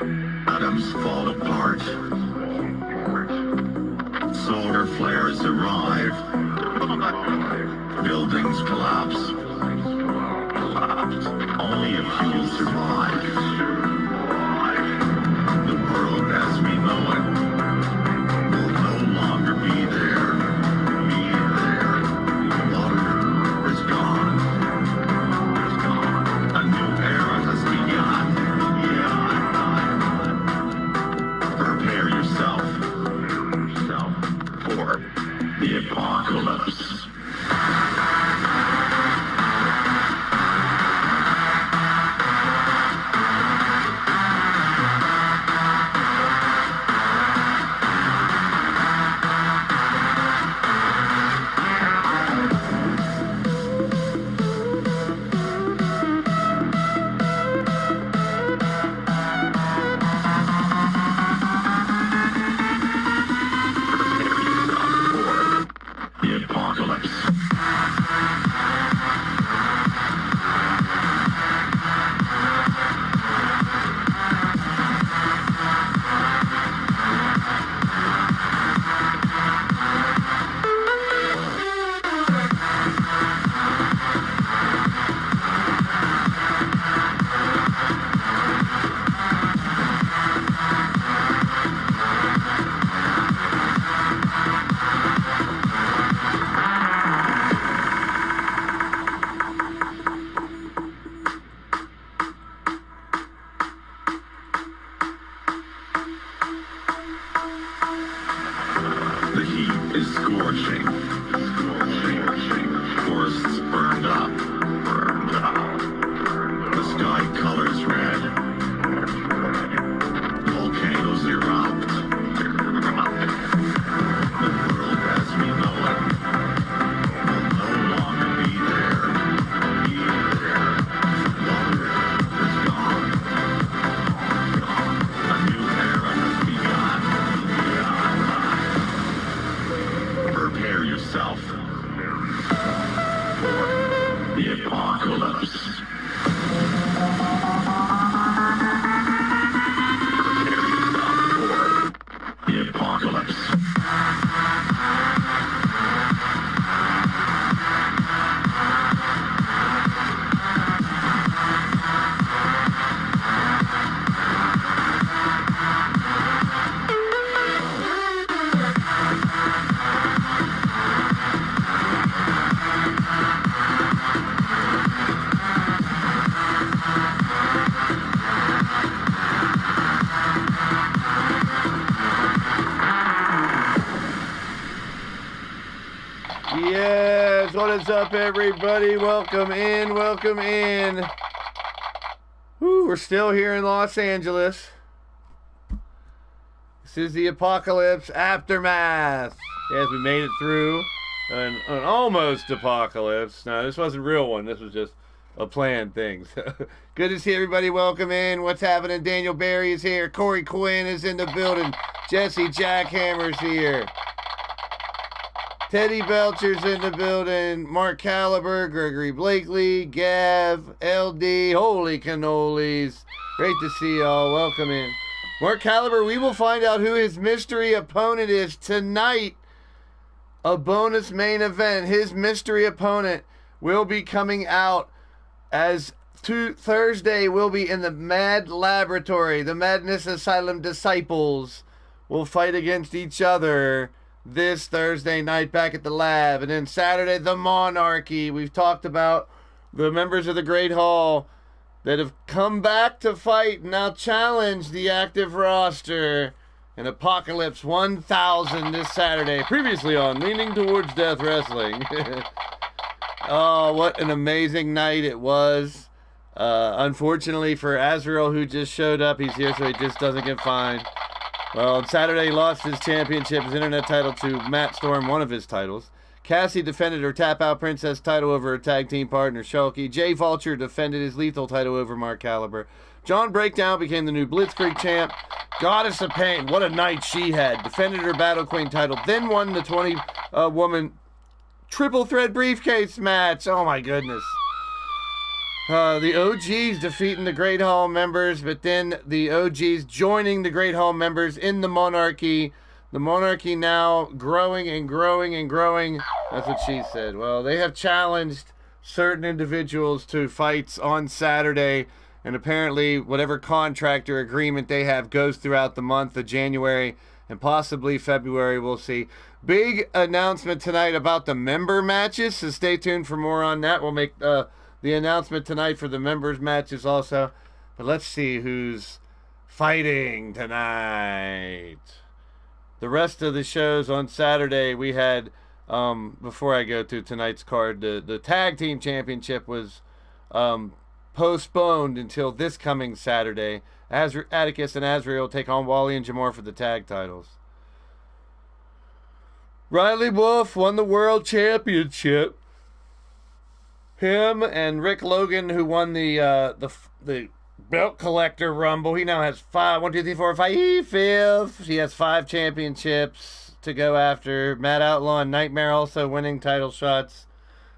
Atoms fall apart. Solar flares arrive. Buildings collapse. Only a few survive. The world as we know it will no longer be there. Water is gone. A new era has begun. Prepare yourself for the apocalypse. What's up, everybody? Welcome in, welcome in. Woo, we're still here in Los Angeles. This is the Apocalypse Aftermath. Yes, we made it through an almost apocalypse. No, this wasn't a real one. This was just a planned thing. Good to see everybody. Welcome in. What's happening? Daniel Barry is here. Corey Quinn is in the building. Jesse Jackhammer's here. Teddy Belcher's in the building. Mark Caliber, Gregory Blakely, Gav, LD, holy cannolis. Great to see y'all. Welcome in. Mark Caliber, we will find out who his mystery opponent is tonight. A bonus main event. His mystery opponent will be coming out as Thursday will be in the Mad Laboratory. The Madness Asylum disciples will fight against each other this Thursday night back at the lab. And then Saturday, the Monarchy. We've talked about the members of the Great Hall that have come back to fight and now challenge the active roster. And Apocalypse 1000 this Saturday. Previously on Leaning Towards Death Wrestling. Oh, what an amazing night it was. Unfortunately for Azrael, who just showed up, he's here so he just doesn't get fined. Well, on Saturday, he lost his championship, his internet title, to Matt Storm, one of his titles. Cassie defended her Tap-Out Princess title over her tag team partner, Shulky. Jay Vulture defended his Lethal title over Mark Caliber. John Breakdown became the new Blitzkrieg champ. Goddess of Pain, what a night she had. Defended her Battle Queen title, then won the 20-woman triple threat briefcase match. Oh, my goodness. The OGs defeating the Great Hall members, but then the OGs joining the Great Hall members in the Monarchy. The Monarchy now growing and growing and growing. That's what she said. Well, they have challenged certain individuals to fights on Saturday, and apparently whatever contract or agreement they have goes throughout the month of January and possibly February. We'll see. Big announcement tonight about the member matches, so stay tuned for more on that. We'll make the announcement tonight for the members matches also. But let's see who's fighting tonight. The rest of the shows on Saturday, we had, before I go to tonight's card, the Tag Team Championship was postponed until this coming Saturday. Atticus and Azrael take on Wally and Jamar for the tag titles. Riley Wolf won the World Championship. Him and Rick Logan, who won the Belt Collector Rumble. He now has 5. He has 5 championships to go after. Matt Outlaw and Nightmare also winning title shots.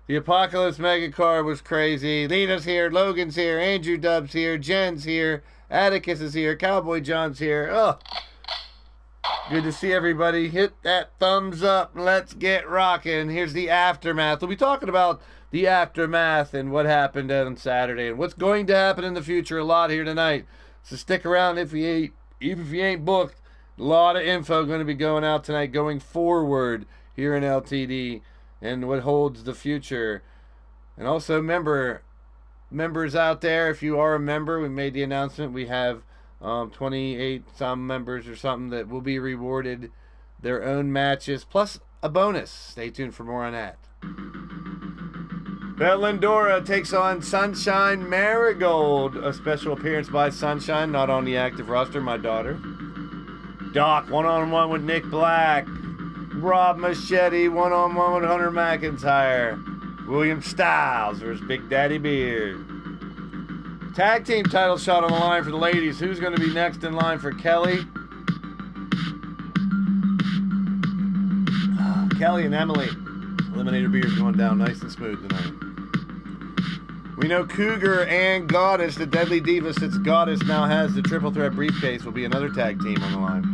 The Apocalypse Mega Card was crazy. Lena's here, Logan's here, Andrew Dubb's here, Jen's here, Atticus is here, Cowboy John's here. Oh, good to see everybody. Hit that thumbs up. Let's get rocking. Here's the aftermath. We'll be talking about the aftermath and what happened on Saturday and what's going to happen in the future a lot here tonight. So stick around even if you ain't booked. A lot of info going to be going out tonight going forward here in LTD and what holds the future. And also members out there, if you are a member, we made the announcement. We have 28 some members or something that will be rewarded their own matches plus a bonus. Stay tuned for more on that. Bellendora takes on Sunshine Marigold. A special appearance by Sunshine, not on the active roster, my daughter. Doc, one-on-one with Nick Black. Rob Machete, one-on-one with Hunter McIntyre. William Styles versus Big Daddy Beard. Tag team title shot on the line for the ladies. Who's going to be next in line for Kelly? Kelly and Emily. Eliminator Beer's going down nice and smooth tonight. We know Cougar and Goddess, the Deadly Diva, since Goddess now has the triple threat briefcase, will be another tag team on the line.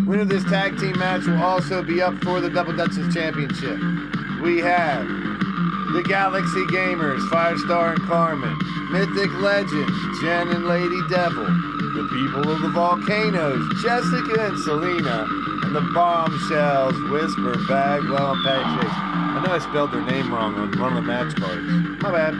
Winner of this tag team match will also be up for the Double Dutchess Championship. We have the Galaxy Gamers, Firestar and Carmen, Mythic Legends, Jen and Lady Devil, the People of the Volcanoes, Jessica and Selena, and the Bombshells, Whisper, Bagwell, and Patty Chase. I know I spelled their name wrong on one of the match cards. My bad.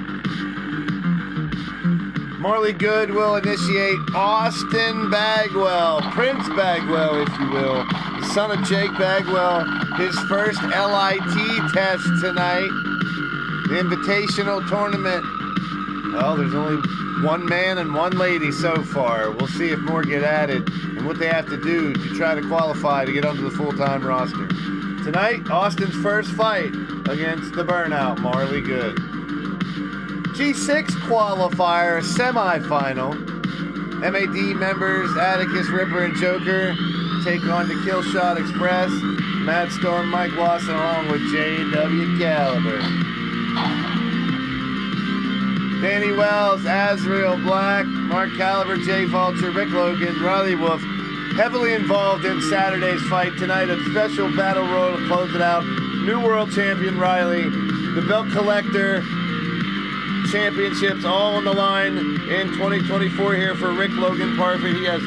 Marley Good will initiate Austin Bagwell, Prince Bagwell, if you will, the son of Jake Bagwell, his first LIT test tonight, the Invitational Tournament. Well, there's only one man and one lady so far. We'll see if more get added and what they have to do to try to qualify to get onto the full-time roster. Tonight, Austin's first fight against the Burnout, Marley Good. G6 qualifier, semifinal. MAD members Atticus, Ripper, and Joker take on the Killshot Express, Mad Storm, Mike Lawson, along with J.W. Caliber. Danny Wells, Azrael Black, Mark Caliber, Jay Vulture, Rick Logan, Riley Wolf, heavily involved in Saturday's fight. Tonight, a special battle royal to close it out. New world champion Riley, the Belt Collector championships all on the line in 2024 here for Rick Logan Parfit. He has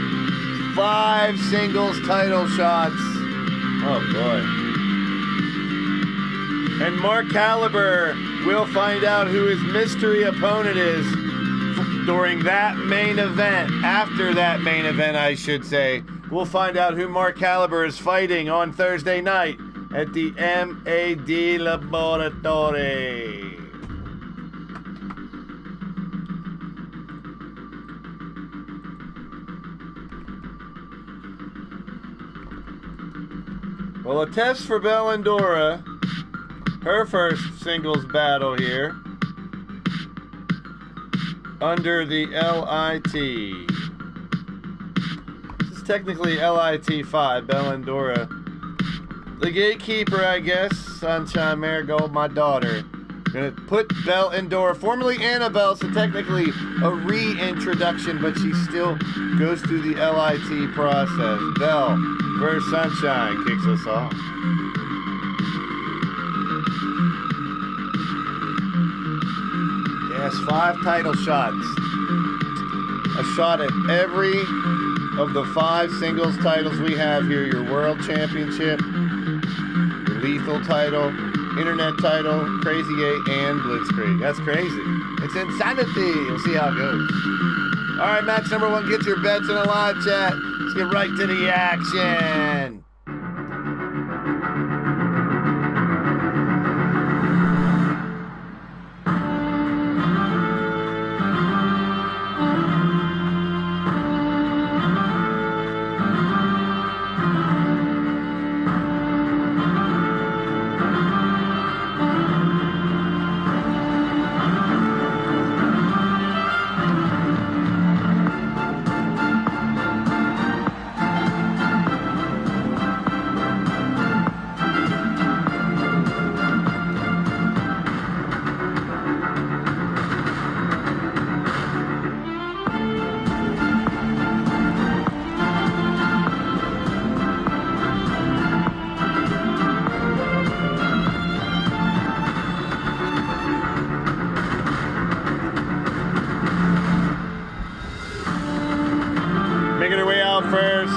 5 singles title shots. Oh boy. And Mark Caliber will find out who his mystery opponent is during that main event. After that main event, I should say. We'll find out who Mark Caliber is fighting on Thursday night at the MAD Laboratory. Well, a test for Bellendora. Her first singles battle here under the LIT. This is technically LIT 5, Bellendora. The gatekeeper, I guess, Sunshine Marigold, my daughter. Gonna put Belle Endora, formerly Annabelle, so technically a reintroduction, but she still goes through the LIT process. Belle versus Sunshine kicks us off. Yes, 5 title shots. A shot at every of the 5 singles titles we have here. Your World Championship, your Lethal title, Internet title, Crazy 8, and Blitzkrieg. That's crazy. It's insanity. We'll see how it goes. All right, match number 1. Get your bets in a live chat. Let's get right to the action. First,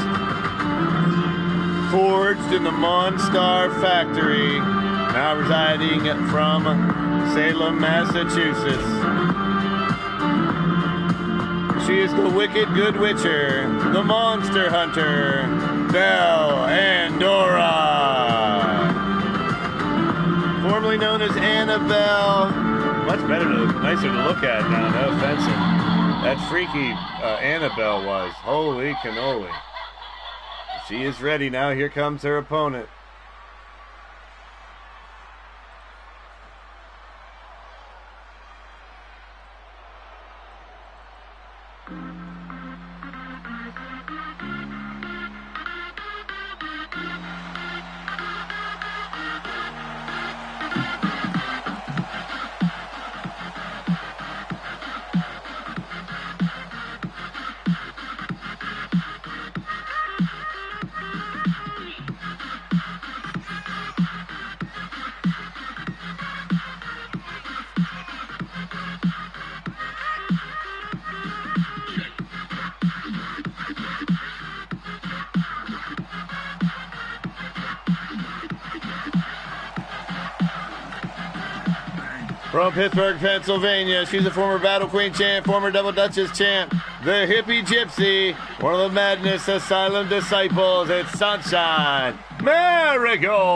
forged in the Monstar Factory, now residing from Salem, Massachusetts. She is the Wicked Good Witcher, the Monster Hunter, Belle Endora. Formerly known as Annabelle. Much better, nicer to look at now, no offense. That freaky Annabelle was. Holy cannoli. She is ready now. Here comes her opponent. From Pittsburgh, Pennsylvania, she's a former Battle Queen champ, former Double Duchess champ, the Hippie Gypsy, one of the Madness Asylum disciples. It's Sunshine Marigold.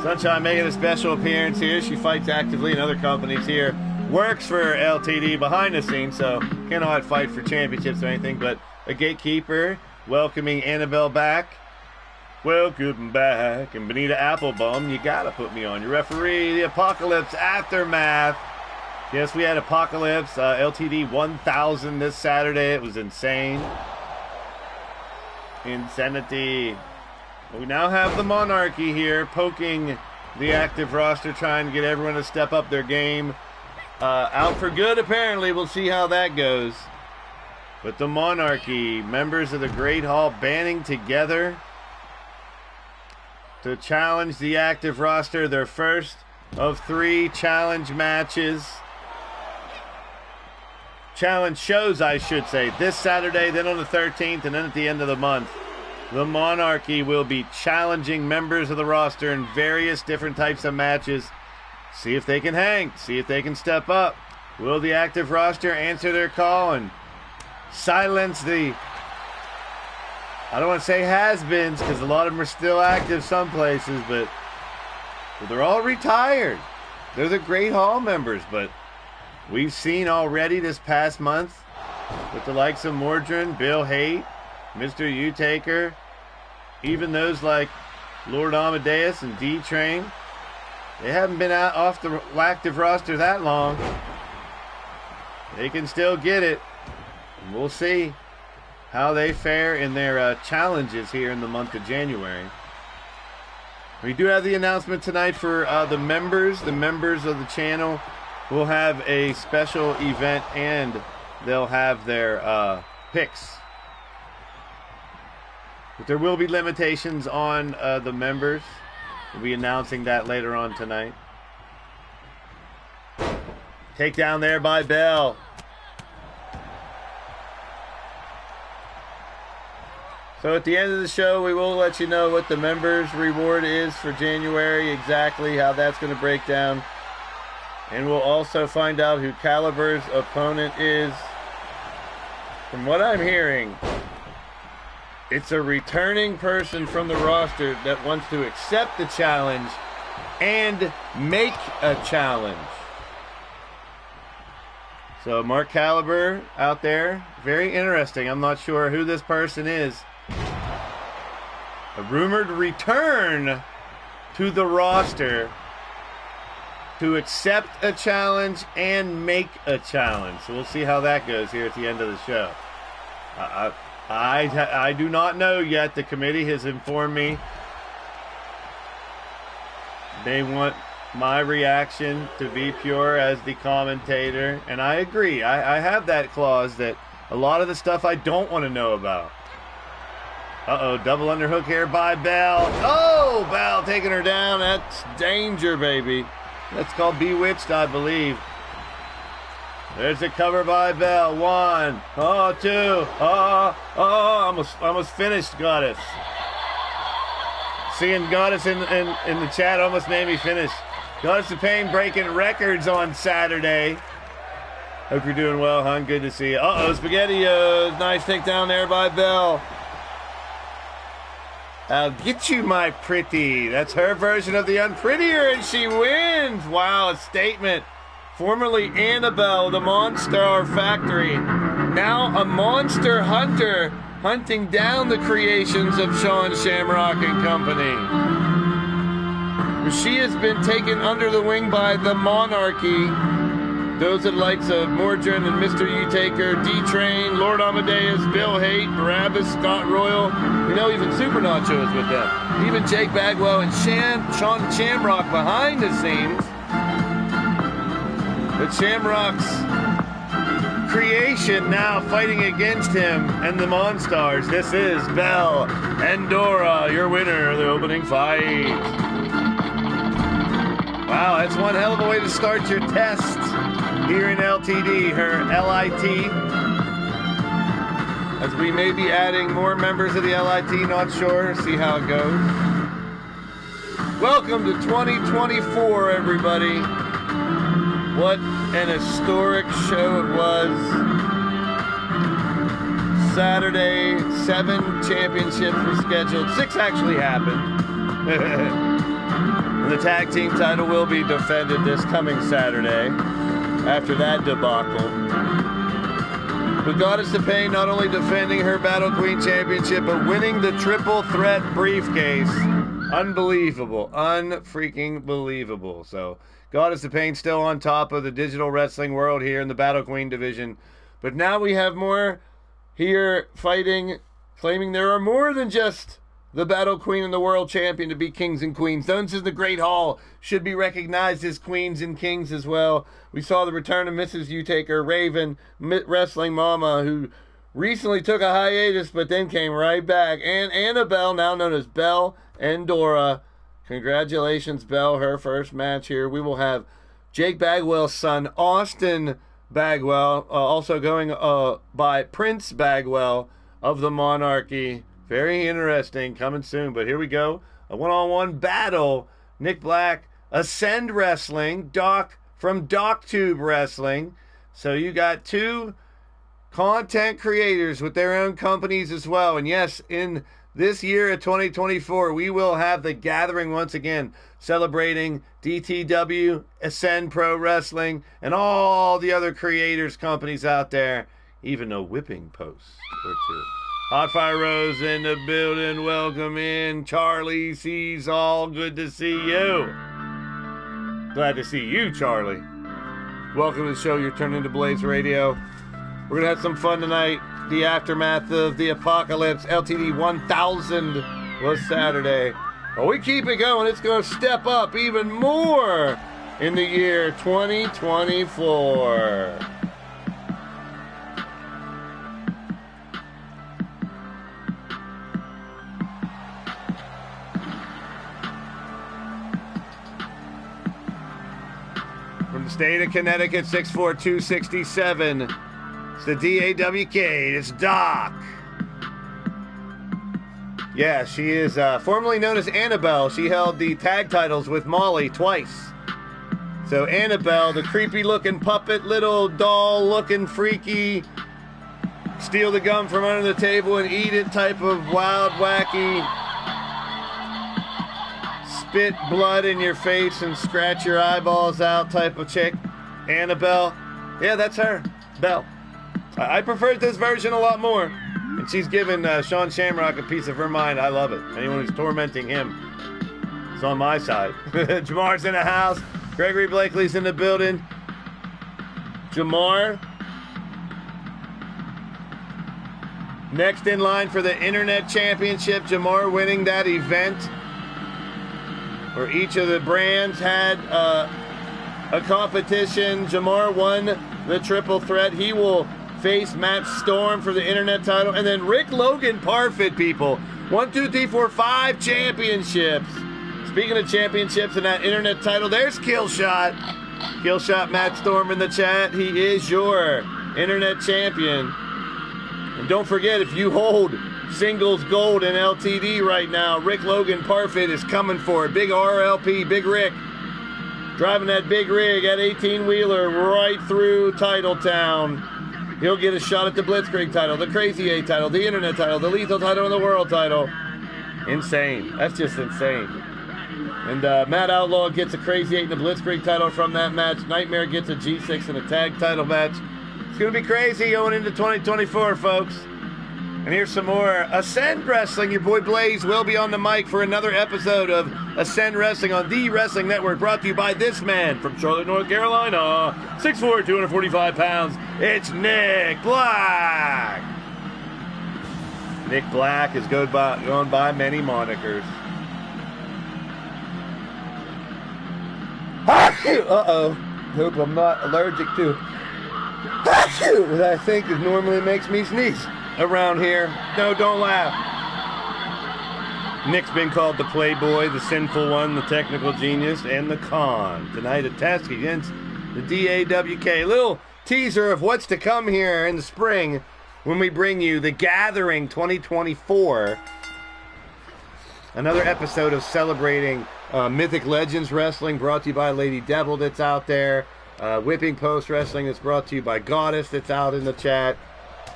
Sunshine making a special appearance here. She fights actively in other companies here. Works for LTD behind the scenes, so cannot fight for championships or anything, but a gatekeeper welcoming Annabelle back. Welcome back. And Benita Applebum, you gotta put me on. Your referee, the Apocalypse Aftermath. Yes, we had Apocalypse, LTD1000 this Saturday. It was insane. Insanity. We now have the Monarchy here, poking the active roster, trying to get everyone to step up their game. Out for good, apparently. We'll see how that goes. But the Monarchy, members of the Great Hall, banding together to challenge the active roster, their first of 3 challenge matches. Challenge shows, I should say, this Saturday, then on the 13th, and then at the end of the month. The Monarchy will be challenging members of the roster in various different types of matches. See if they can hang, see if they can step up. Will the active roster answer their call and silence the, I don't want to say has-beens, because a lot of them are still active some places, but they're all retired. They're the Great Hall members, but we've seen already this past month with the likes of Mordrin, Bill Haight, Mr. U-Taker, even those like Lord Amadeus and D-Train. They haven't been out off the active roster that long. They can still get it. We'll see. how they fare in their challenges here in the month of January. We do have the announcement tonight for the members. The members of the channel will have a special event, and they'll have their picks. But there will be limitations on the members. We'll be announcing that later on tonight. Takedown there by Bell. So at the end of the show, we will let you know what the members' reward is for January, exactly how that's going to break down. And we'll also find out who Caliber's opponent is. From what I'm hearing, it's a returning person from the roster that wants to accept the challenge and make a challenge. So Mark Caliber out there, very interesting. I'm not sure who this person is. A rumored return to the roster to accept a challenge and make a challenge. So we'll see how that goes here at the end of the show. I do not know yet. The committee has informed me they want my reaction to be pure as the commentator, and I agree. I have that clause that a lot of the stuff I don't want to know about. Uh-oh, double underhook here by Bell. Oh, Bell taking her down. That's danger, baby. That's called Bewitched, I believe. There's a cover by Bell. 1, 2, almost finished, Goddess. Seeing Goddess in the chat almost made me finish. Goddess of Pain breaking records on Saturday. Hope you're doing well, hon. Good to see you. Uh-oh, SpaghettiOs. Nice takedown there by Bell. I'll get you, my pretty. That's her version of the unprettier, and she wins. Wow, a statement. Formerly Annabelle, the Monster Factory. Now a monster hunter, hunting down the creations of Sean Shamrock and company. She has been taken under the wing by the Monarchy. Those are the likes of Mordrin and Mr. U-Taker, D-Train, Lord Amadeus, Bill Haight, Barabbas, Scott Royal. You know, even Super Nacho is with them. Even Jake Bagwell and Sean Shamrock behind the scenes. But Shamrock's creation now fighting against him and the Monstars. This is Bell and Dora, your winner of the opening fight. Wow, that's one hell of a way to start your test here in LTD, her LIT. As we may be adding more members of the LIT, not sure, see how it goes. Welcome to 2024, everybody. What an historic show it was. Saturday, 7 championships were scheduled. 6 actually happened. And the tag team title will be defended this coming Saturday after that debacle. But Goddess of Pain not only defending her Battle Queen Championship, but winning the triple threat briefcase. Unbelievable. Unfreaking believable. So Goddess of Pain still on top of the digital wrestling world here in the Battle Queen division. But now we have more here fighting, claiming there are more than just the Battle Queen and the World Champion to be kings and queens. Those in the Great Hall should be recognized as queens and kings as well. We saw the return of Mrs. U-Taker, Raven, Wrestling Mama, who recently took a hiatus but then came right back. And Annabelle, now known as Bell and Dora. Congratulations, Belle, her first match here. We will have Jake Bagwell's son, Austin Bagwell, also going by Prince Bagwell of the Monarchy. Very interesting, coming soon. But here we go, a one-on-one battle. Nick Black, Ascend Wrestling, Doc from DocTube Wrestling. So you got 2 content creators with their own companies as well. And yes, in this year of 2024, we will have the gathering once again, celebrating DTW, Ascend Pro Wrestling, and all the other creators' companies out there. Even a whipping post or 2. Hot Fire Rose in the building. Welcome in. Charlie sees all. Good to see you. Glad to see you, Charlie. Welcome to the show. You're turning into Blaised Radio. We're going to have some fun tonight. the aftermath of the apocalypse. LTD1000 was Saturday. But we keep it going. It's going to step up even more in the year 2024. From the state of Connecticut, 64267. It's the DAWK. It's Doc. Yeah, she is formerly known as Annabelle. She held the tag titles with Molly twice. So Annabelle, the creepy-looking puppet, little doll-looking freaky, steal the gum from under the table and eat it type of wild, wacky, spit blood in your face and scratch your eyeballs out type of chick. Annabelle. Yeah, that's her. Belle. I preferred this version a lot more. And she's given Sean Shamrock a piece of her mind. I love it. Anyone who's tormenting him is on my side. Jamar's in the house. Gregory Blakely's in the building. Jamar. Next in line for the Internet Championship. Jamar winning that event where each of the brands had a competition. Jamar won the triple threat. He will face Matt Storm for the Internet title. And then Rick Logan Parfit, people. 1, 2, 3, 4, 5 championships. Speaking of championships and that Internet title, there's Killshot. Killshot Matt Storm in the chat. He is your Internet champion. And don't forget, if you hold singles gold in LTD right now, Rick Logan Parfit is coming for it. Big RLP, Big Rick. Driving that big rig, that 18-wheeler right through Titletown. He'll get a shot at the Blitzkrieg title, the Crazy 8 title, the Internet title, the Lethal title, and the World title. Insane. That's just insane. And Matt Outlaw gets a Crazy 8 and the Blitzkrieg title from that match. Nightmare gets a G6 and a tag title match. It's going to be crazy going into 2024, folks. And here's some more Ascend Wrestling. Your boy Blaze will be on the mic for another episode of Ascend Wrestling on the Wrestling Network, brought to you by this man from Charlotte, North Carolina. 6'4", 245 pounds. It's Nick Black. Nick Black is going by many monikers. Uh-oh. Hope I'm not allergic to what I think is normally makes me sneeze around here. No, don't laugh. Nick's been called the Playboy, the Sinful One, the Technical Genius, and the Con. Tonight a test against the DAWK. A little teaser of what's to come here in the spring when we bring you the Gathering 2024. Another episode of celebrating Mythic Legends Wrestling, brought to you by Lady Devil that's out there. Whipping Post Wrestling that's brought to you by Goddess that's out in the chat.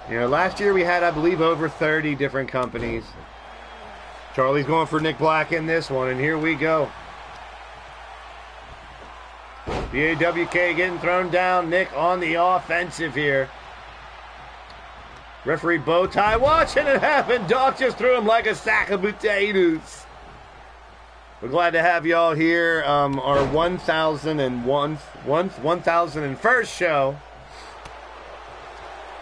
You know, last year we had, I believe, over 30 different companies. Charlie's going for Nick Black in this one, and here we go. The AWK getting thrown down. Nick on the offensive here. Referee Bowtie watching it happen. Doc just threw him like a sack of potatoes. We're glad to have y'all here. Our 1001st show.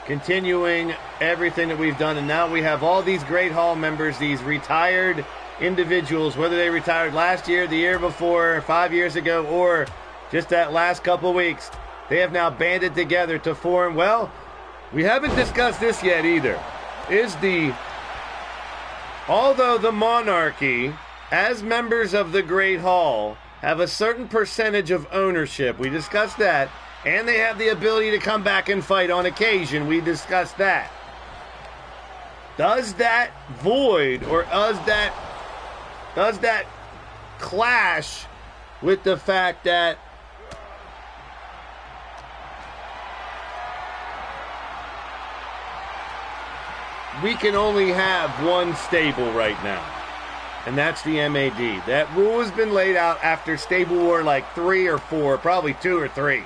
Continuing everything that we've done, and now we have all these Great Hall members, these retired individuals, whether they retired last year, the year before, 5 years ago, or just that last couple weeks. They have now banded together to form, well, we haven't discussed this yet either, although the Monarchy, as members of the Great Hall, have a certain percentage of ownership. We discussed that. And they have the ability to come back and fight on occasion. We discussed that. Does that void, or does that clash with the fact that we can only have one stable right now? And that's the MAD. That rule has been laid out after Stable War like 3 or 4, probably 2 or 3.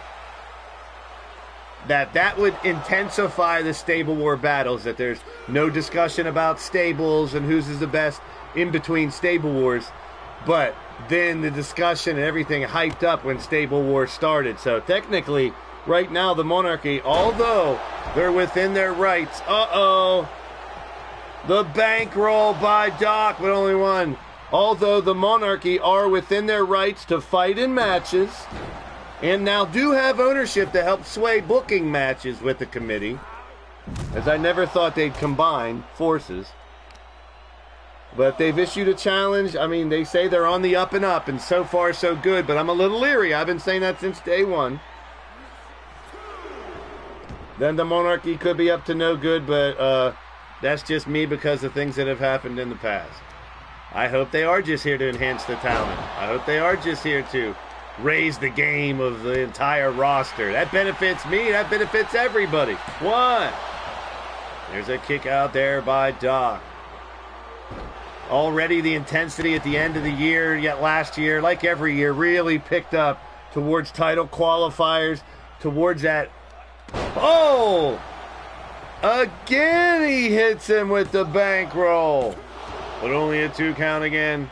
That would intensify the Stable War battles, that there's no discussion about stables and whose is the best in between Stable Wars. but then the discussion and everything hyped up when Stable War started. So technically, right now, the Monarchy, although they're within their rights, the bankroll by Doc, but only one. Although the Monarchy are within their rights to fight in matches, and now do have ownership to help sway booking matches with the committee, as I never thought they'd combine forces. But they've issued a challenge. I mean, they say they're on the up and up, and so far so good, but I'm a little leery. I've been saying that since day one. Then the Monarchy could be up to no good, but that's just me because of things that have happened in the past. I hope they are just here to enhance the talent. I hope they are just here to raise the game of the entire roster. That benefits me. That benefits everybody. One. There's a kick out there by Doc. Already the intensity at the end of the year, yet last year, like every year, really picked up towards title qualifiers, towards that. Oh! Again he hits him with the bankroll. But only a 2 count again.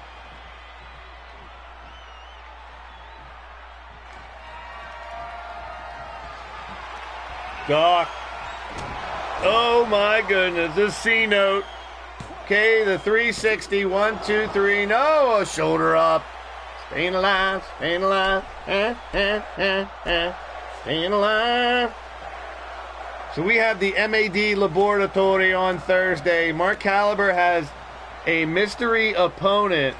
Doc. Oh my goodness, the C note. Okay, the 360, 1, 2, 3. No, a shoulder up. Staying alive, staying alive. Staying alive. So we have the MAD Laboratory on Thursday. Mark Caliber has a mystery opponent,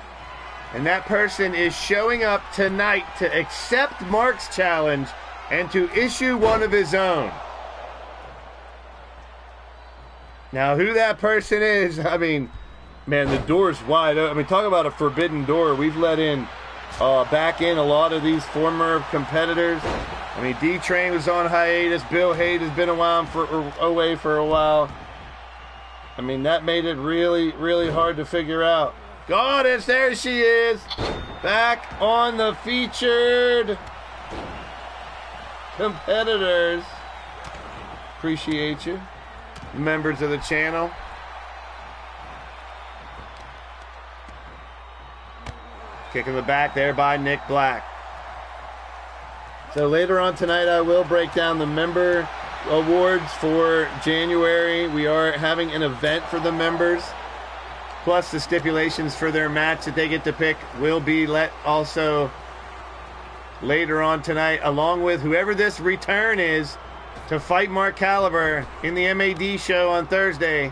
and that person is showing up tonight to accept Mark's challenge and to issue one of his own. Now, who that person is, I mean, man, the door's wide open. I mean, talk about a forbidden door. We've let back in a lot of these former competitors. I mean, D-Train was on hiatus. Bill Hayes has been away for a while. I mean, that made it really, really hard to figure out. Goddess, there she is. Back on the featured competitors. Appreciate you. Members of the channel. Kick in the back there by Nick Black. So later on tonight, I will break down the member awards for January. We are having an event for the members. Plus the stipulations for their match that they get to pick will be let also later on tonight, along with whoever this return is to fight Mark Caliber in the MAD show on Thursday.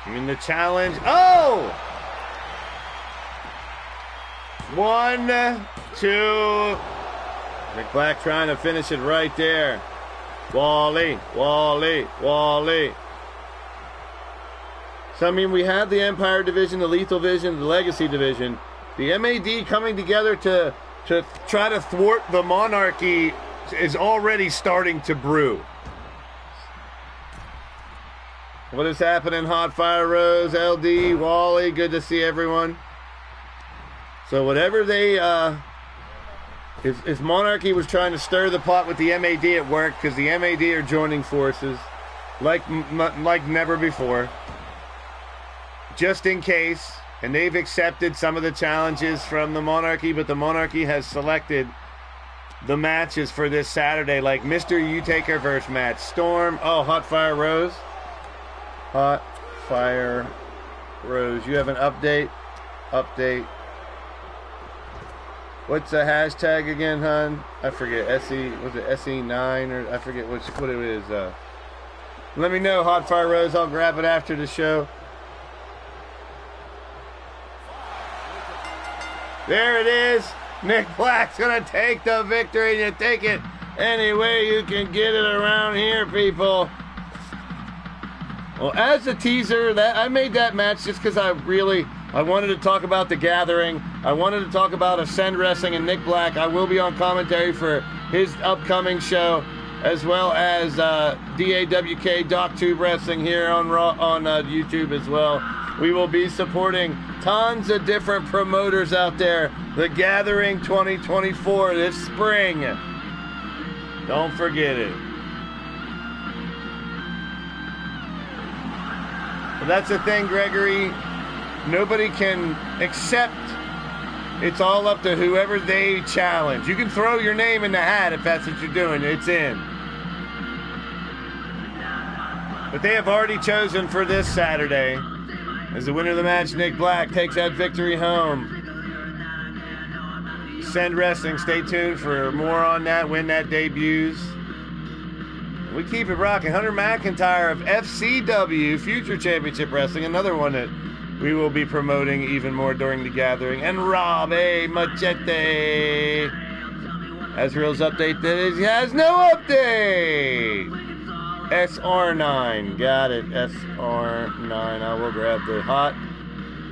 In the challenge. Oh! 1, 2. Nick Black trying to finish it right there. Wally. So, I mean, we have the Empire Division, the Lethal Division, the Legacy Division. The MAD coming together to try to thwart the Monarchy is already starting to brew. What is happening? Hot Fire Rose, LD, Wally, good to see everyone. So whatever they, if Monarchy was trying to stir the pot with the MAD, it worked, because the MAD are joining forces like never before. Just in case. And they've accepted some of the challenges from the Monarchy, but the Monarchy has selected the matches for this Saturday, like Mr. U-Taker versus Matt Storm. Oh, Hot Fire Rose. Hot Fire Rose. You have an update? Update. What's the hashtag again, hon? I forget. SE, was it SE9 or I forget what it is. Let me know, Hot Fire Rose. I'll grab it after the show. There it is. Nick Black's going to take the victory, and you take it any way you can get it around here, people. Well, as a teaser, that I made that match just because I wanted to talk about the Gathering. I wanted to talk about Ascend Wrestling and Nick Black. I will be on commentary for his upcoming show, as well as DAWK DocTube Wrestling here on YouTube as well. We will be supporting tons of different promoters out there. The Gathering 2024 this spring. Don't forget it. But that's the thing, Gregory. nobody can accept. It's all up to whoever they challenge. You can throw your name in the hat if that's what you're doing. It's in. But they have already chosen for this Saturday. As the winner of the match, Nick Black, takes that victory home. Send Wrestling, stay tuned for more on that when that debuts. We keep it rocking. Hunter McIntyre of FCW, Future Championship Wrestling, another one that we will be promoting even more during the gathering. And Rob A. Machete. Azrael's update that is, he has no update. SR9, got it, SR9. I will grab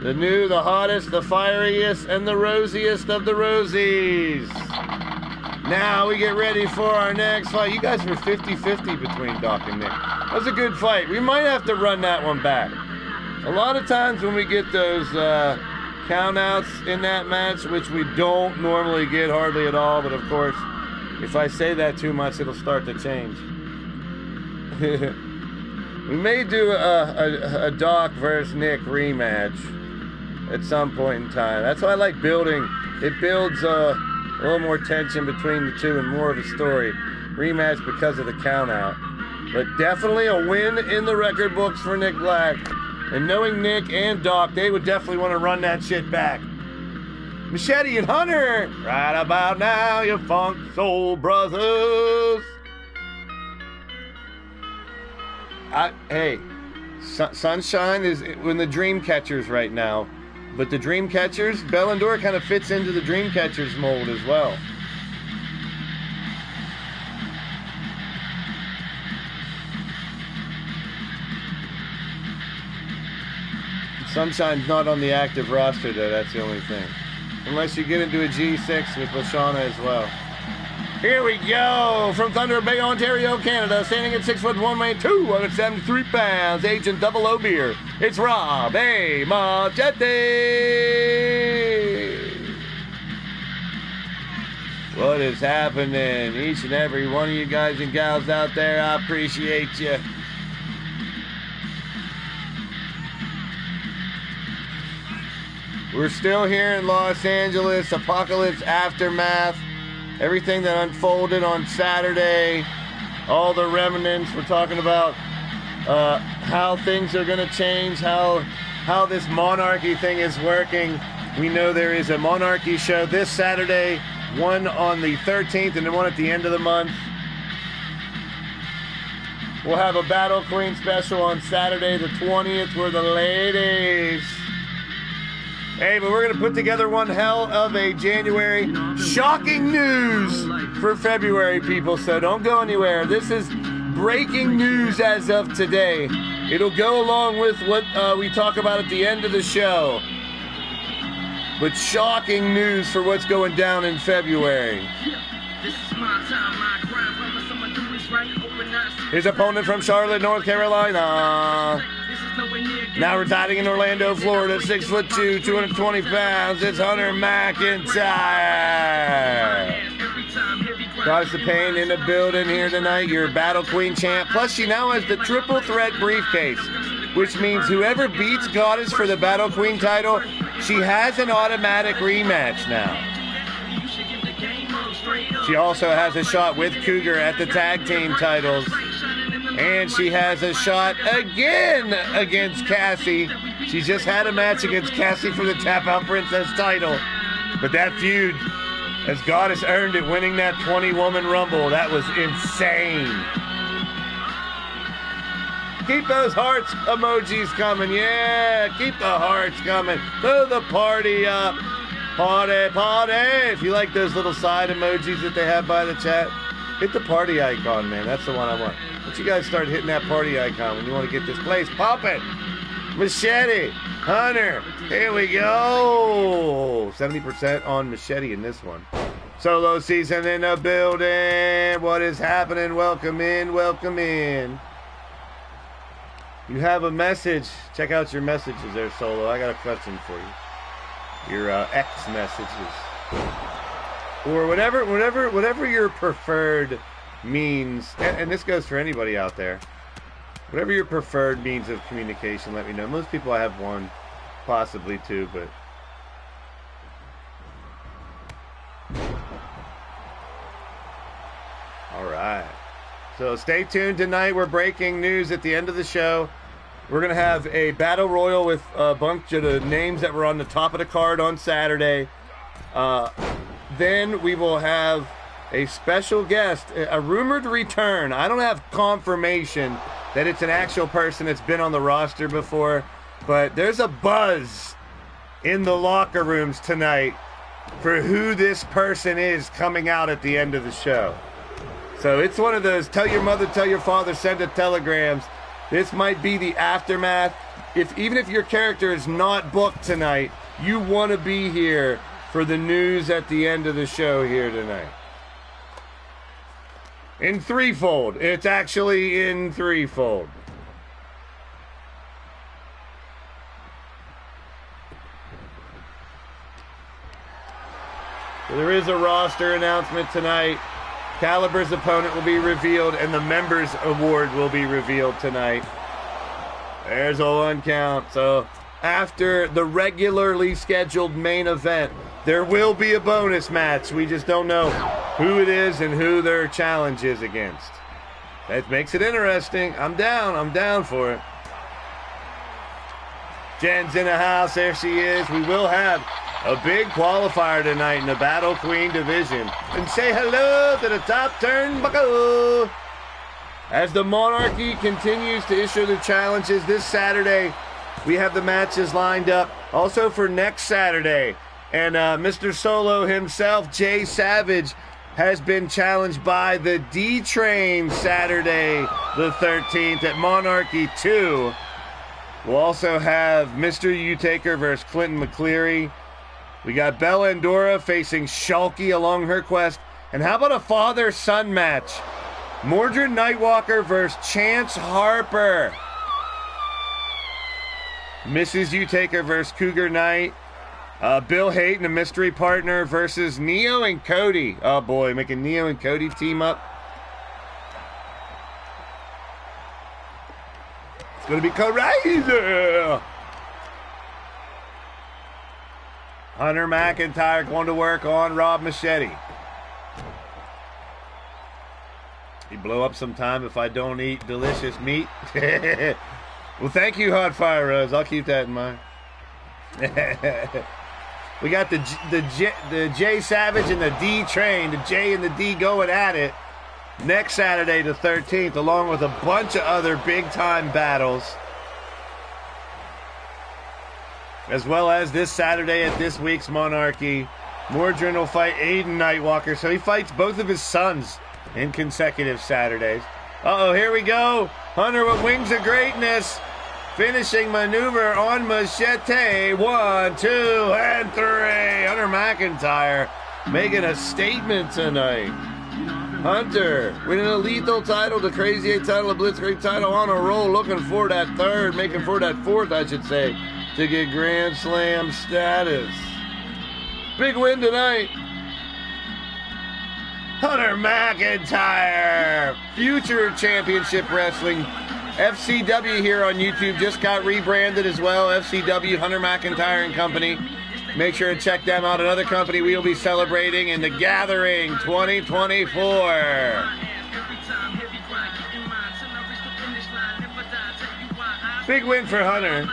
the new, the hottest, the fieriest, and the rosiest of the rosies. Now we get ready for our next fight. You guys were 50-50 between Doc and Nick. That was a good fight. We might have to run that one back. A lot of times when we get those countouts in that match, which we don't normally get hardly at all, but of course, if I say that too much, it'll start to change. We may do a Doc versus Nick rematch at some point in time. That's why I like building. It builds a little more tension between the two and more of a story. Rematch because of the count out. But definitely a win in the record books for Nick Black. And knowing Nick and Doc, they would definitely want to run that shit back. Machete and Hunter, right about now, you funk soul brothers. Hey, Sunshine is in the Dreamcatchers right now. But the Dreamcatchers, Bellendor kind of fits into the Dreamcatchers mold as well. Sunshine's not on the active roster, though. That's the only thing. Unless you get into a G6 with Lashana as well. Here we go. From Thunder Bay, Ontario, Canada. Standing at 6'1", weighing 273 pounds. Agent Double O Beer. It's Rob A. Machete. What is happening? Each and every one of you guys and gals out there, I appreciate you. We're still here in Los Angeles. Apocalypse Aftermath. Everything that unfolded on Saturday. All the remnants. We're talking about how things are going to change. How this monarchy thing is working. We know there is a monarchy show this Saturday. One on the 13th and then one at the end of the month. We'll have a Battle Queen special on Saturday the 20th for the ladies. Hey, but we're going to put together one hell of a January. Shocking news for February, people, so don't go anywhere. This is breaking news as of today. It'll go along with what we talk about at the end of the show. But shocking news for what's going down in February. His opponent from Charlotte, North Carolina. Now residing in Orlando, Florida, 6'2", 220 pounds. It's Hunter McIntyre. Goddess of Pain in the building here tonight. Your Battle Queen champ. Plus, she now has the triple threat briefcase, which means whoever beats Goddess for the Battle Queen title, she has an automatic rematch now. She also has a shot with Cougar at the tag team titles. And she has a shot again against Cassie. She just had a match against Cassie for the Tap Out Princess title. But that feud, as Goddess earned it, winning that 20-woman Rumble, that was insane. Keep those hearts emojis coming. Yeah, keep the hearts coming. Throw the party up. Party, party. If you like those little side emojis that they have by the chat, hit the party icon, man. That's the one I want. But you guys start hitting that party icon when you want to get this place popping. Machete, Hunter, here we go. 70% on Machete in this one. Solo season in the building. What is happening? Welcome in, welcome in. You have a message. Check out your messages there, Solo. I got a question for you. Your X messages. Or whatever your preferred means, and this goes for anybody out there. Whatever your preferred means of communication, let me know. Most people have one. possibly two, but... All right. So stay tuned tonight. We're breaking news at the end of the show. We're going to have a battle royal with a bunch of the names that were on the top of the card on Saturday. Then we will have a special guest, a rumored return. I don't have confirmation that it's an actual person that's been on the roster before, but there's a buzz in the locker rooms tonight for who this person is coming out at the end of the show. So it's one of those tell your mother, tell your father, send a telegrams. This might be the aftermath. Even if your character is not booked tonight, you want to be here for the news at the end of the show here tonight. In threefold. It's actually in threefold. So there is a roster announcement tonight. Caliber's opponent will be revealed, and the members award will be revealed tonight. There's a 1 count. So after the regularly scheduled main event, there will be a bonus match. We just don't know who it is and who their challenge is against. That makes it interesting. I'm down for it. Jen's in the house. There she is. We will have a big qualifier tonight in the Battle Queen division. And say hello to the top turnbuckle. As the Monarchy continues to issue the challenges this Saturday, we have the matches lined up also for next Saturday. And Mr. Solo himself, Jay Savage, has been challenged by the D-Train Saturday the 13th at Monarchy 2. We'll also have Mr. U-Taker versus Clinton McCleary. We got Bella Endora facing Shulky along her quest. And how about a father-son match? Mordred Nightwalker versus Chance Harper. Mrs. U-Taker versus Cougar Knight. Bill Hayton, a mystery partner, versus Neo and Cody. Oh boy, making Neo and Cody team up. It's going to be crazy. Hunter McIntyre going to work on Rob Machete. He blow up sometime if I don't eat delicious meat. Well, thank you, Hot Fire Rose. I'll keep that in mind. We got the J Savage and the D Train, the J and the D going at it next Saturday the 13th, along with a bunch of other big-time battles. As well as this Saturday at this week's Monarchy, Mordred will fight Aiden Nightwalker, so he fights both of his sons in consecutive Saturdays. Uh-oh, here we go. Hunter with Wings of Greatness. Finishing maneuver on Machete. 1, 2, and 3. Hunter McIntyre making a statement tonight. Hunter winning a lethal title, the Crazy 8 title, a Blitzkrieg title, on a roll. Looking for that third, making for that fourth, I should say, to get Grand Slam status. Big win tonight. Hunter McIntyre, Future Championship Wrestling. FCW here on YouTube just got rebranded as well. FCW, Hunter McIntyre and Company. Make sure to check them out. Another company we will be celebrating in the Gathering 2024. Big win for Hunter.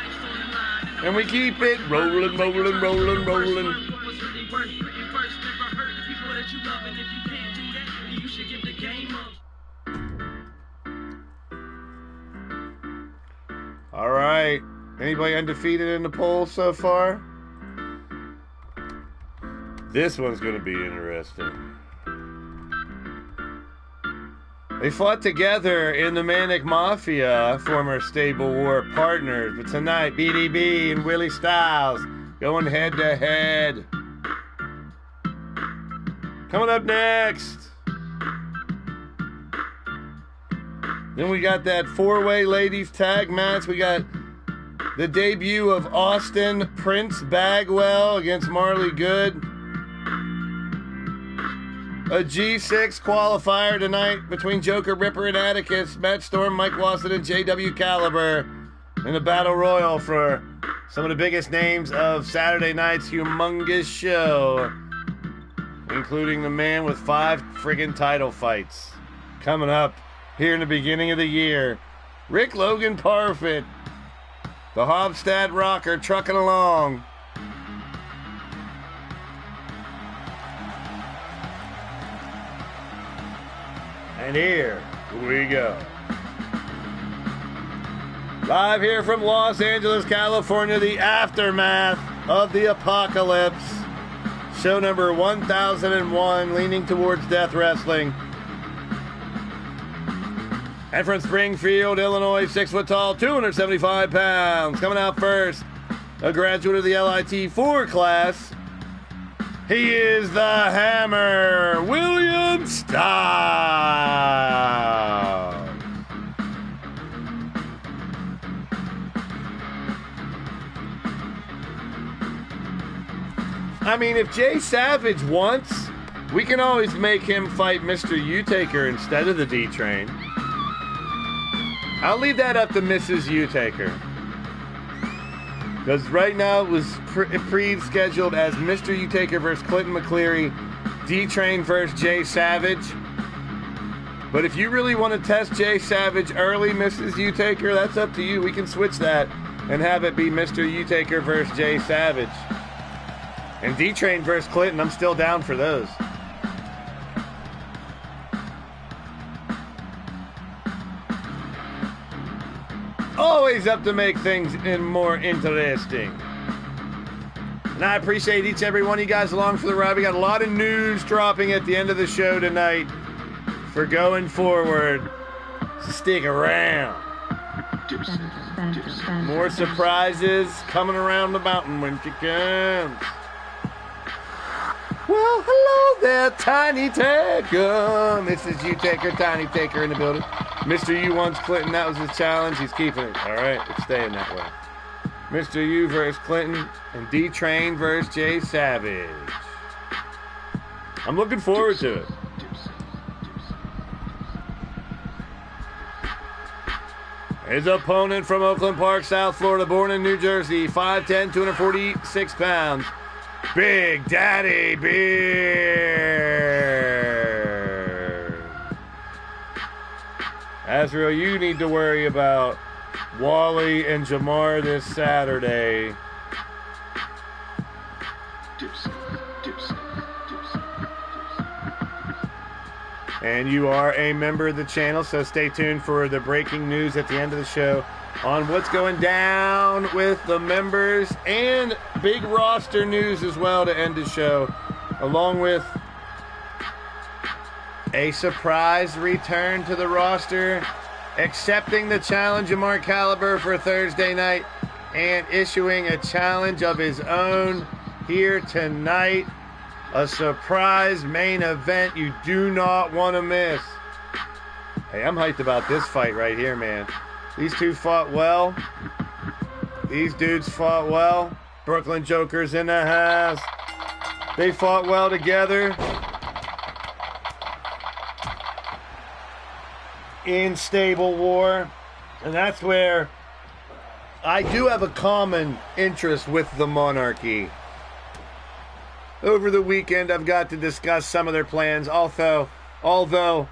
And we keep it rolling, rolling, rolling, rolling. All right. Anybody undefeated in the poll so far? This one's going to be interesting. They fought together in the Manic Mafia, former Stable War partners. But tonight, BDB and Willie Styles going head to head. Coming up next. Then we got that four-way ladies tag match. We got the debut of Austin Prince Bagwell against Marley Good. A G6 qualifier tonight between Joker, Ripper, and Atticus. Matt Storm, Mike Wasson, and JW Caliber in the Battle Royal for Some of the biggest names of Saturday night's humongous show, including the man with 5 friggin' title fights. Coming up here in the beginning of the year, Rick Logan Parfit, the Hofstad Rocker, trucking along. And here we go. Live here from Los Angeles, California, the aftermath of the apocalypse. Show number 1001, leaning towards death wrestling. And from Springfield, Illinois, 6 foot tall, 275 pounds. Coming out first, a graduate of the LIT4 class. He is the Hammer, William Styles. I mean, if Jay Savage wants, we can always make him fight Mr. U-Taker instead of the D-Train. I'll leave that up to Mrs. U-Taker. Because right now it was pre-scheduled as Mr. U-Taker versus Clinton McCleary, D-Train versus Jay Savage. But if you really want to test Jay Savage early, Mrs. U-Taker, that's up to you. We can switch that and have it be Mr. U-Taker versus Jay Savage. And D-Train versus Clinton, I'm still down for those. Always up to make things more interesting. And I appreciate each and every one of you guys along for the ride. We got a lot of news dropping at the end of the show tonight for going forward. So stick around. More surprises coming around the mountain when she comes. Well, hello there, Tiny Taker. Mrs. U-Taker, Tiny Taker in the building. Mr. U wants Clinton. That was his challenge. He's keeping it. All right, it's staying that way. Mr. U versus Clinton and D-Train versus Jay Savage. I'm looking forward to it. His opponent from Oakland Park, South Florida, born in New Jersey, 5'10", 246 pounds. Big Daddy Beard. Azrael, you need to worry about Wally and Jamar this Saturday. And you are a member of the channel, so stay tuned for the breaking news at the end of the show on what's going down with the members and big roster news as well to end the show, along with a surprise return to the roster, accepting the challenge of Mark Caliber for Thursday night and issuing a challenge of his own here tonight. A surprise main event you do not want to miss. Hey, I'm hyped about this fight right here, man. These two fought well. These dudes fought well. Brooklyn Joker's in the house. They fought well together. In Stable War. And that's where I do have a common interest with the Monarchy. Over the weekend, I've got to discuss some of their plans. Although,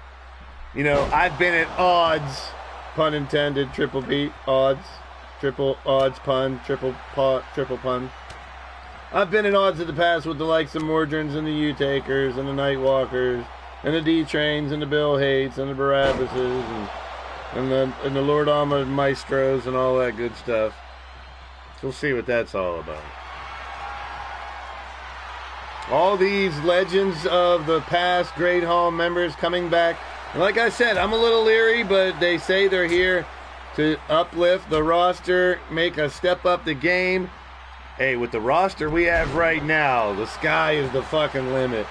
you know, I've been at odds, pun intended, triple beat, odds, triple odds, pun, triple pun. I've been at odds in the past with the likes of Mordrins and the U-Takers and the Nightwalkers and the D-Trains and the Bill Hates and the Barabbases and the Lord Ahmed Maestros and all that good stuff. So we'll see what that's all about. All these legends of the past Great Hall members coming back. And like I said, I'm a little leery, but they say they're here to uplift the roster, make us step up the game. Hey, with the roster we have right now, the sky is the fucking limit.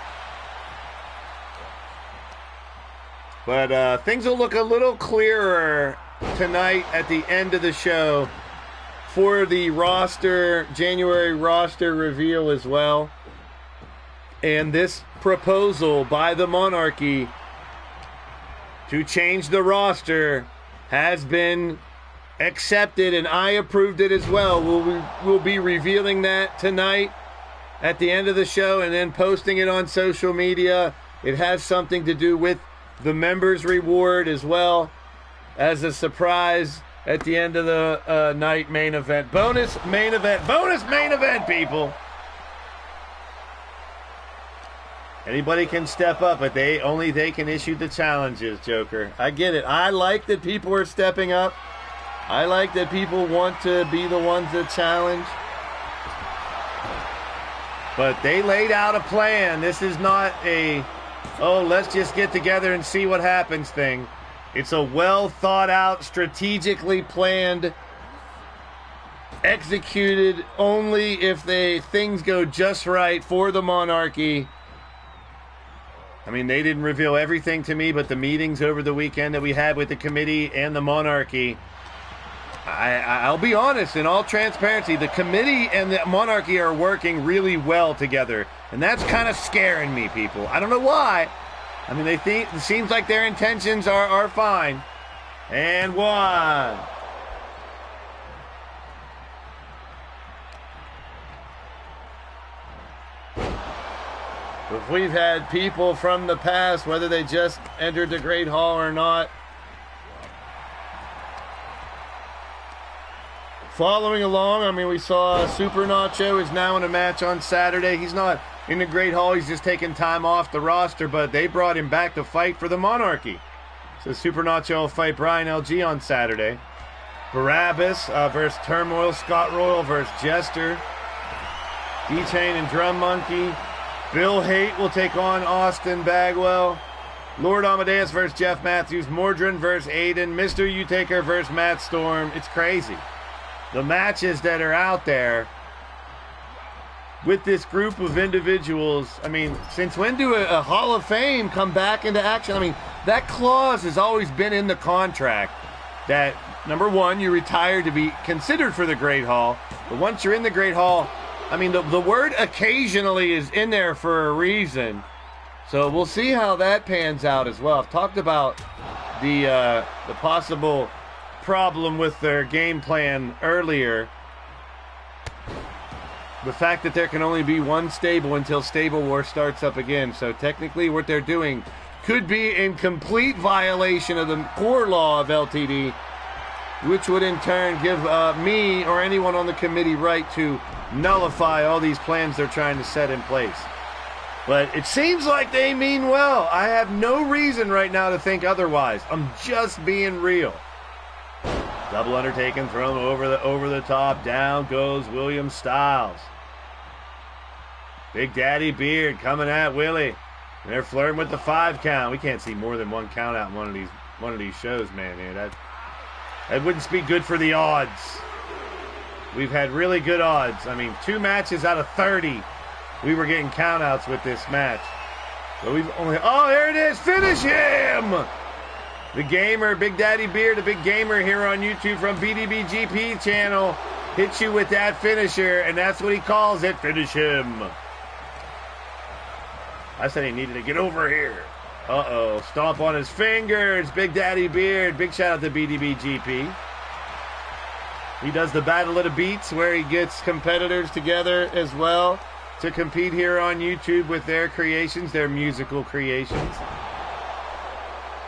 But things will look a little clearer tonight at the end of the show for the roster, January roster reveal as well. And this proposal by the Monarchy to change the roster has been accepted, and I approved it as well. We'll be revealing that tonight at the end of the show and then posting it on social media. It has something to do with the members reward as well as a surprise at the end of the night main event. Bonus main event, people. Anybody can step up, but only they can issue the challenges, Joker. I get it. I like that people are stepping up. I like that people want to be the ones that challenge. But they laid out a plan. This is not a, let's just get together and see what happens thing. It's a well thought out, strategically planned, executed only if things go just right for the monarchy. I mean, they didn't reveal everything to me, but the meetings over the weekend that we had with the committee and the monarchy, I'll be honest, in all transparency, the committee and the monarchy are working really well together. And that's kind of scaring me, people. I don't know why. I mean, it seems like their intentions are fine. And one. If we've had people from the past, whether they just entered the Great Hall or not, following along, I mean, we saw Super Nacho is now in a match on Saturday. He's not in the Great Hall. He's just taking time off the roster, but they brought him back to fight for the monarchy. So Super Nacho will fight Brian LG on Saturday. Barabbas versus Turmoil. Scott Royal versus Jester. D-Chain and Drum Monkey. Bill Haight will take on Austin Bagwell. Lord Amadeus versus Jeff Matthews. Mordrin versus Aiden. Mr. Utaker versus Matt Storm. It's crazy. The matches that are out there with this group of individuals, I mean, since when do a Hall of Fame come back into action? I mean, that clause has always been in the contract that, number one, you retire to be considered for the Great Hall. But once you're in the Great Hall, I mean, the word occasionally is in there for a reason. So we'll see how that pans out as well. I've talked about the possible problem with their game plan earlier. The fact that there can only be one stable until Stable War starts up again. So technically what they're doing could be in complete violation of the core law of LTD, which would in turn give me or anyone on the committee right to nullify all these plans they're trying to set in place. But it seems like they mean well. I have no reason right now to think otherwise. I'm just being real. Double undertaking thrown over the top. Down goes William Styles. Big Daddy Beard coming at Willie. And they're flirting with the 5 count. We can't see more than 1 count out in one of these shows, man. That wouldn't speak good for the odds. We've had really good odds. I mean, 2 matches out of 30, we were getting countouts with this match. So we've only... Oh, there it is! Finish him! The gamer, Big Daddy Beard, the big gamer here on YouTube from BDBGP channel, hits you with that finisher, and that's what he calls it. Finish him. I said he needed to get over here. Uh-oh. Stomp on his fingers. Big Daddy Beard. Big shout out to BDBGP. He does the Battle of the Beats where he gets competitors together as well to compete here on YouTube with their creations, their musical creations.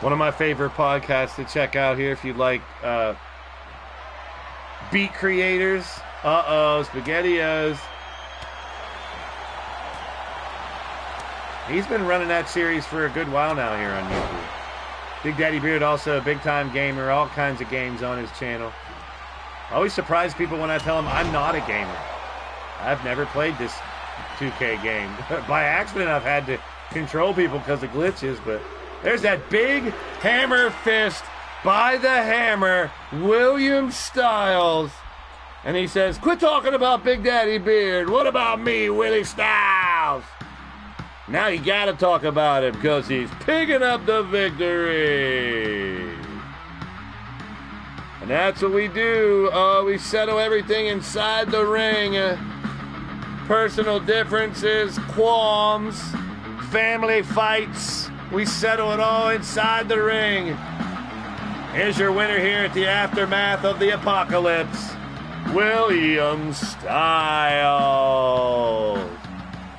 One of my favorite podcasts to check out here if you'd like beat creators. Uh-oh, SpaghettiOs. He's been running that series for a good while now here on YouTube. Big Daddy Beard, also a big-time gamer, all kinds of games on his channel. I always surprise people when I tell them I'm not a gamer. I've never played this 2K game. By accident, I've had to control people because of glitches, but there's that big hammer fist by the hammer, William Styles. And he says, quit talking about Big Daddy Beard. What about me, Willie Styles? Now you got to talk about him because he's picking up the victory. And that's what we do. We settle everything inside the ring. Personal differences, qualms, family fights. We settle it all inside the ring. Here's your winner here at the aftermath of the apocalypse, William Styles.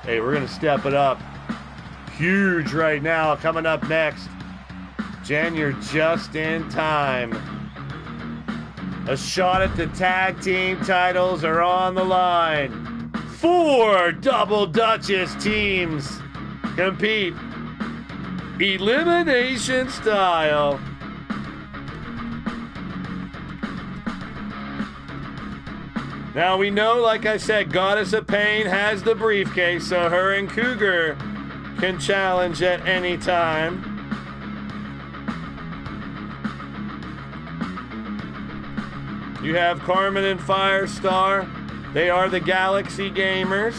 Hey, we're going to step it up. Huge right now. Coming up next. Jen, you're just in time. A shot at the tag team titles are on the line. 4 Double Duchess teams compete elimination style. Now we know, like I said, Goddess of Pain has the briefcase, so her and Cougar can challenge at any time. You have Carmen and Firestar. They are the Galaxy Gamers.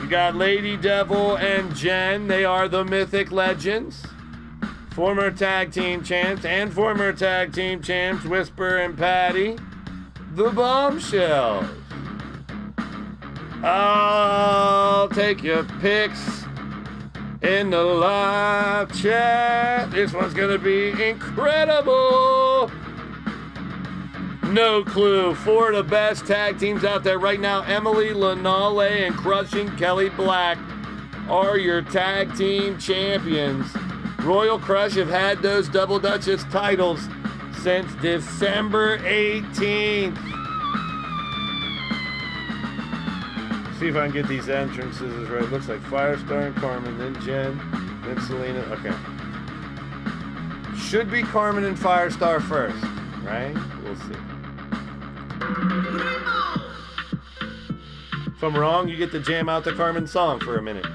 You got Lady Devil and Jen. They are the Mythic Legends. Former tag team champs and former tag team champs Whisper and Patty, the Bombshells. I'll take your picks in the live chat. This one's gonna be incredible. No clue. 4 of the best tag teams out there right now. Emily Lanale and Crushing Kelly Black are your tag team champions. Royal Crush have had those Double Duchess titles since December 18th. See if I can get these entrances right. Looks like Firestar and Carmen, then Jen, then Selena. Okay. Should be Carmen and Firestar first, right? We'll see. If I'm wrong, you get to jam out the Carmen song for a minute.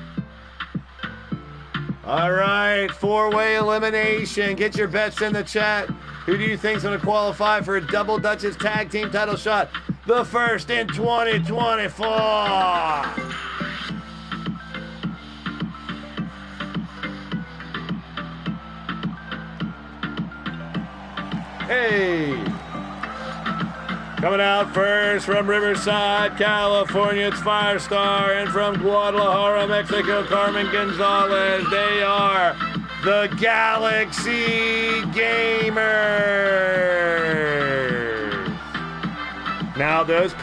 All right, 4-way elimination. Get your bets in the chat. Who do you think's going to qualify for a Double Duchess tag team title shot? The first in 2024. Hey. Coming out first from Riverside, California, it's Firestar, and from Guadalajara, Mexico, Carmen Gonzalez. They are the Galaxy Gamers. Now those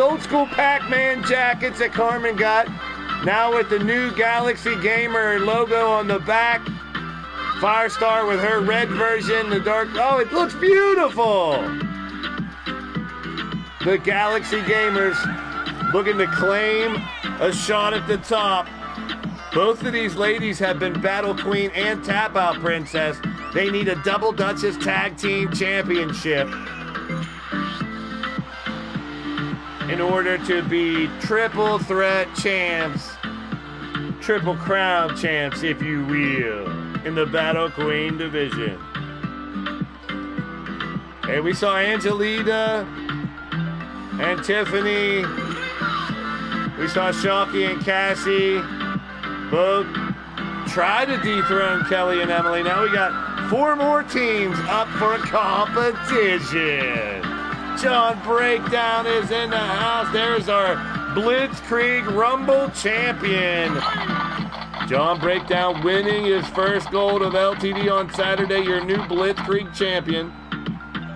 old school Pac-Man jackets that Carmen got, now with the new Galaxy Gamer logo on the back. Firestar with her red version, the dark. Oh, it looks beautiful. The Galaxy Gamers looking to claim a shot at the top. Both of these ladies have been Battle Queen and Tap Out Princess. They need a Double Duchess Tag Team Championship in order to be triple threat champs, triple crown champs, if you will, in the Battle Queen division. Hey, we saw Angelita and Tiffany. We saw Shocky and Cassie both try to dethrone Kelly and Emily. Now we got 4 more teams up for competition. John Breakdown is in the house. There's our Blitzkrieg Rumble champion. John Breakdown winning his first gold of LTD on Saturday, your new Blitzkrieg champion.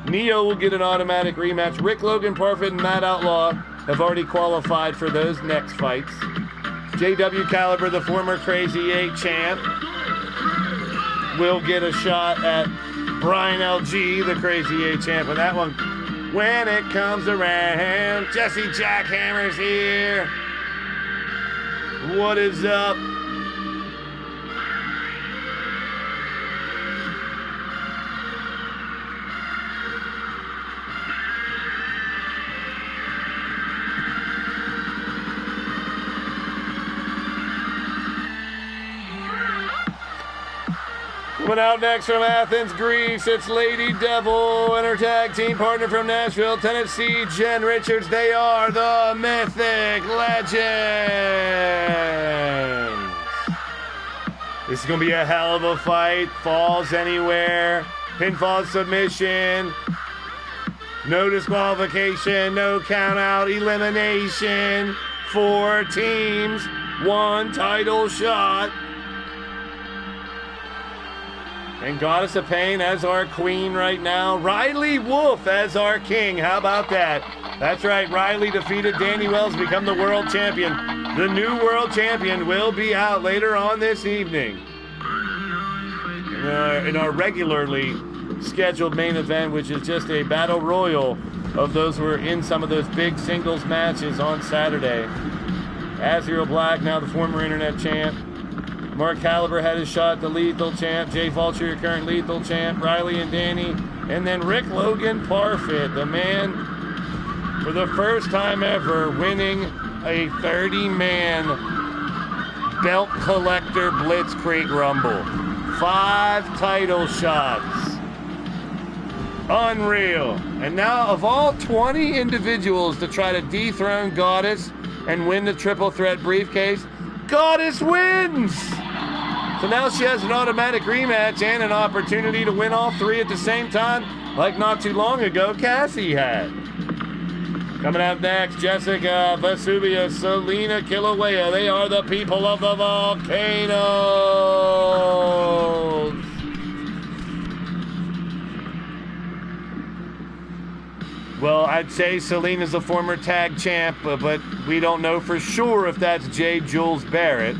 Neo will get an automatic rematch. Rick Logan, Parfit, and Matt Outlaw have already qualified for those next fights. JW Caliber, the former Crazy 8 champ, will get a shot at Brian LG, the Crazy 8 champ. And that one, when it comes around, Jesse Jackhammer's here. What is up? Coming out next from Athens, Greece, it's Lady Devil and her tag team partner from Nashville, Tennessee, Jen Richards. They are the Mythic Legends. This is going to be a hell of a fight. Falls anywhere. Pinfall submission. No disqualification. No count out. Elimination. 4 teams. 1 title shot. And Goddess of Pain as our queen right now. Riley Wolf as our king. How about that? That's right. Riley defeated Danny Wells to become the world champion. The new world champion will be out later on this evening. In our regularly scheduled main event, which is just a battle royal of those who are in some of those big singles matches on Saturday. Azrael Black, now the former internet champ. Mark Caliber had his shot at the lethal champ. Jay Vulture, your current lethal champ. Riley and Danny. And then Rick Logan Parfit, the man for the first time ever winning a 30-man belt collector Blitzkrieg Rumble. 5 title shots. Unreal. And now, of all 20 individuals to try to dethrone Goddess and win the triple threat briefcase, Goddess wins! So now she has an automatic rematch and an opportunity to win all 3 at the same time, like not too long ago Cassie had. Coming up next, Jessica, Vesuvius, Selena Kilauea. They are the people of the volcanoes. Well, I'd say Selena's a former tag champ, but we don't know for sure if that's Jade Jules Barrett.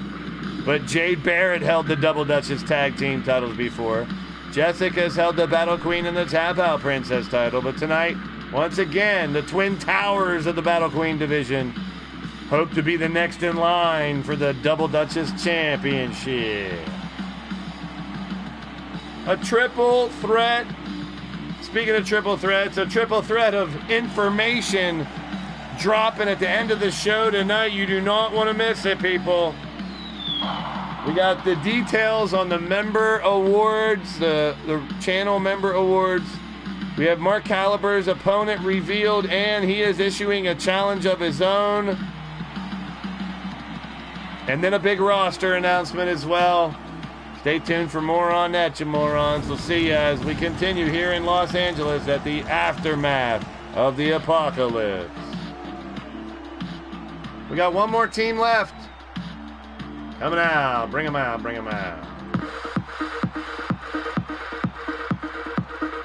But Jade Barrett held the Double Duchess tag team titles before. Jessica's held the Battle Queen and the Tap Out Princess title. But tonight, once again, the Twin Towers of the Battle Queen division hope to be the next in line for the Double Duchess Championship. A triple threat. Speaking of triple threats, a triple threat of information dropping at the end of the show tonight. You do not want to miss it, people. We got the details on the member awards, the channel member awards. We have Mark Caliber's opponent revealed, and he is issuing a challenge of his own. And then a big roster announcement as well. Stay tuned for more on that, you morons. We'll see you as we continue here in Los Angeles at the aftermath of the apocalypse. We got one more team left. Coming out. Bring them out. Bring them out.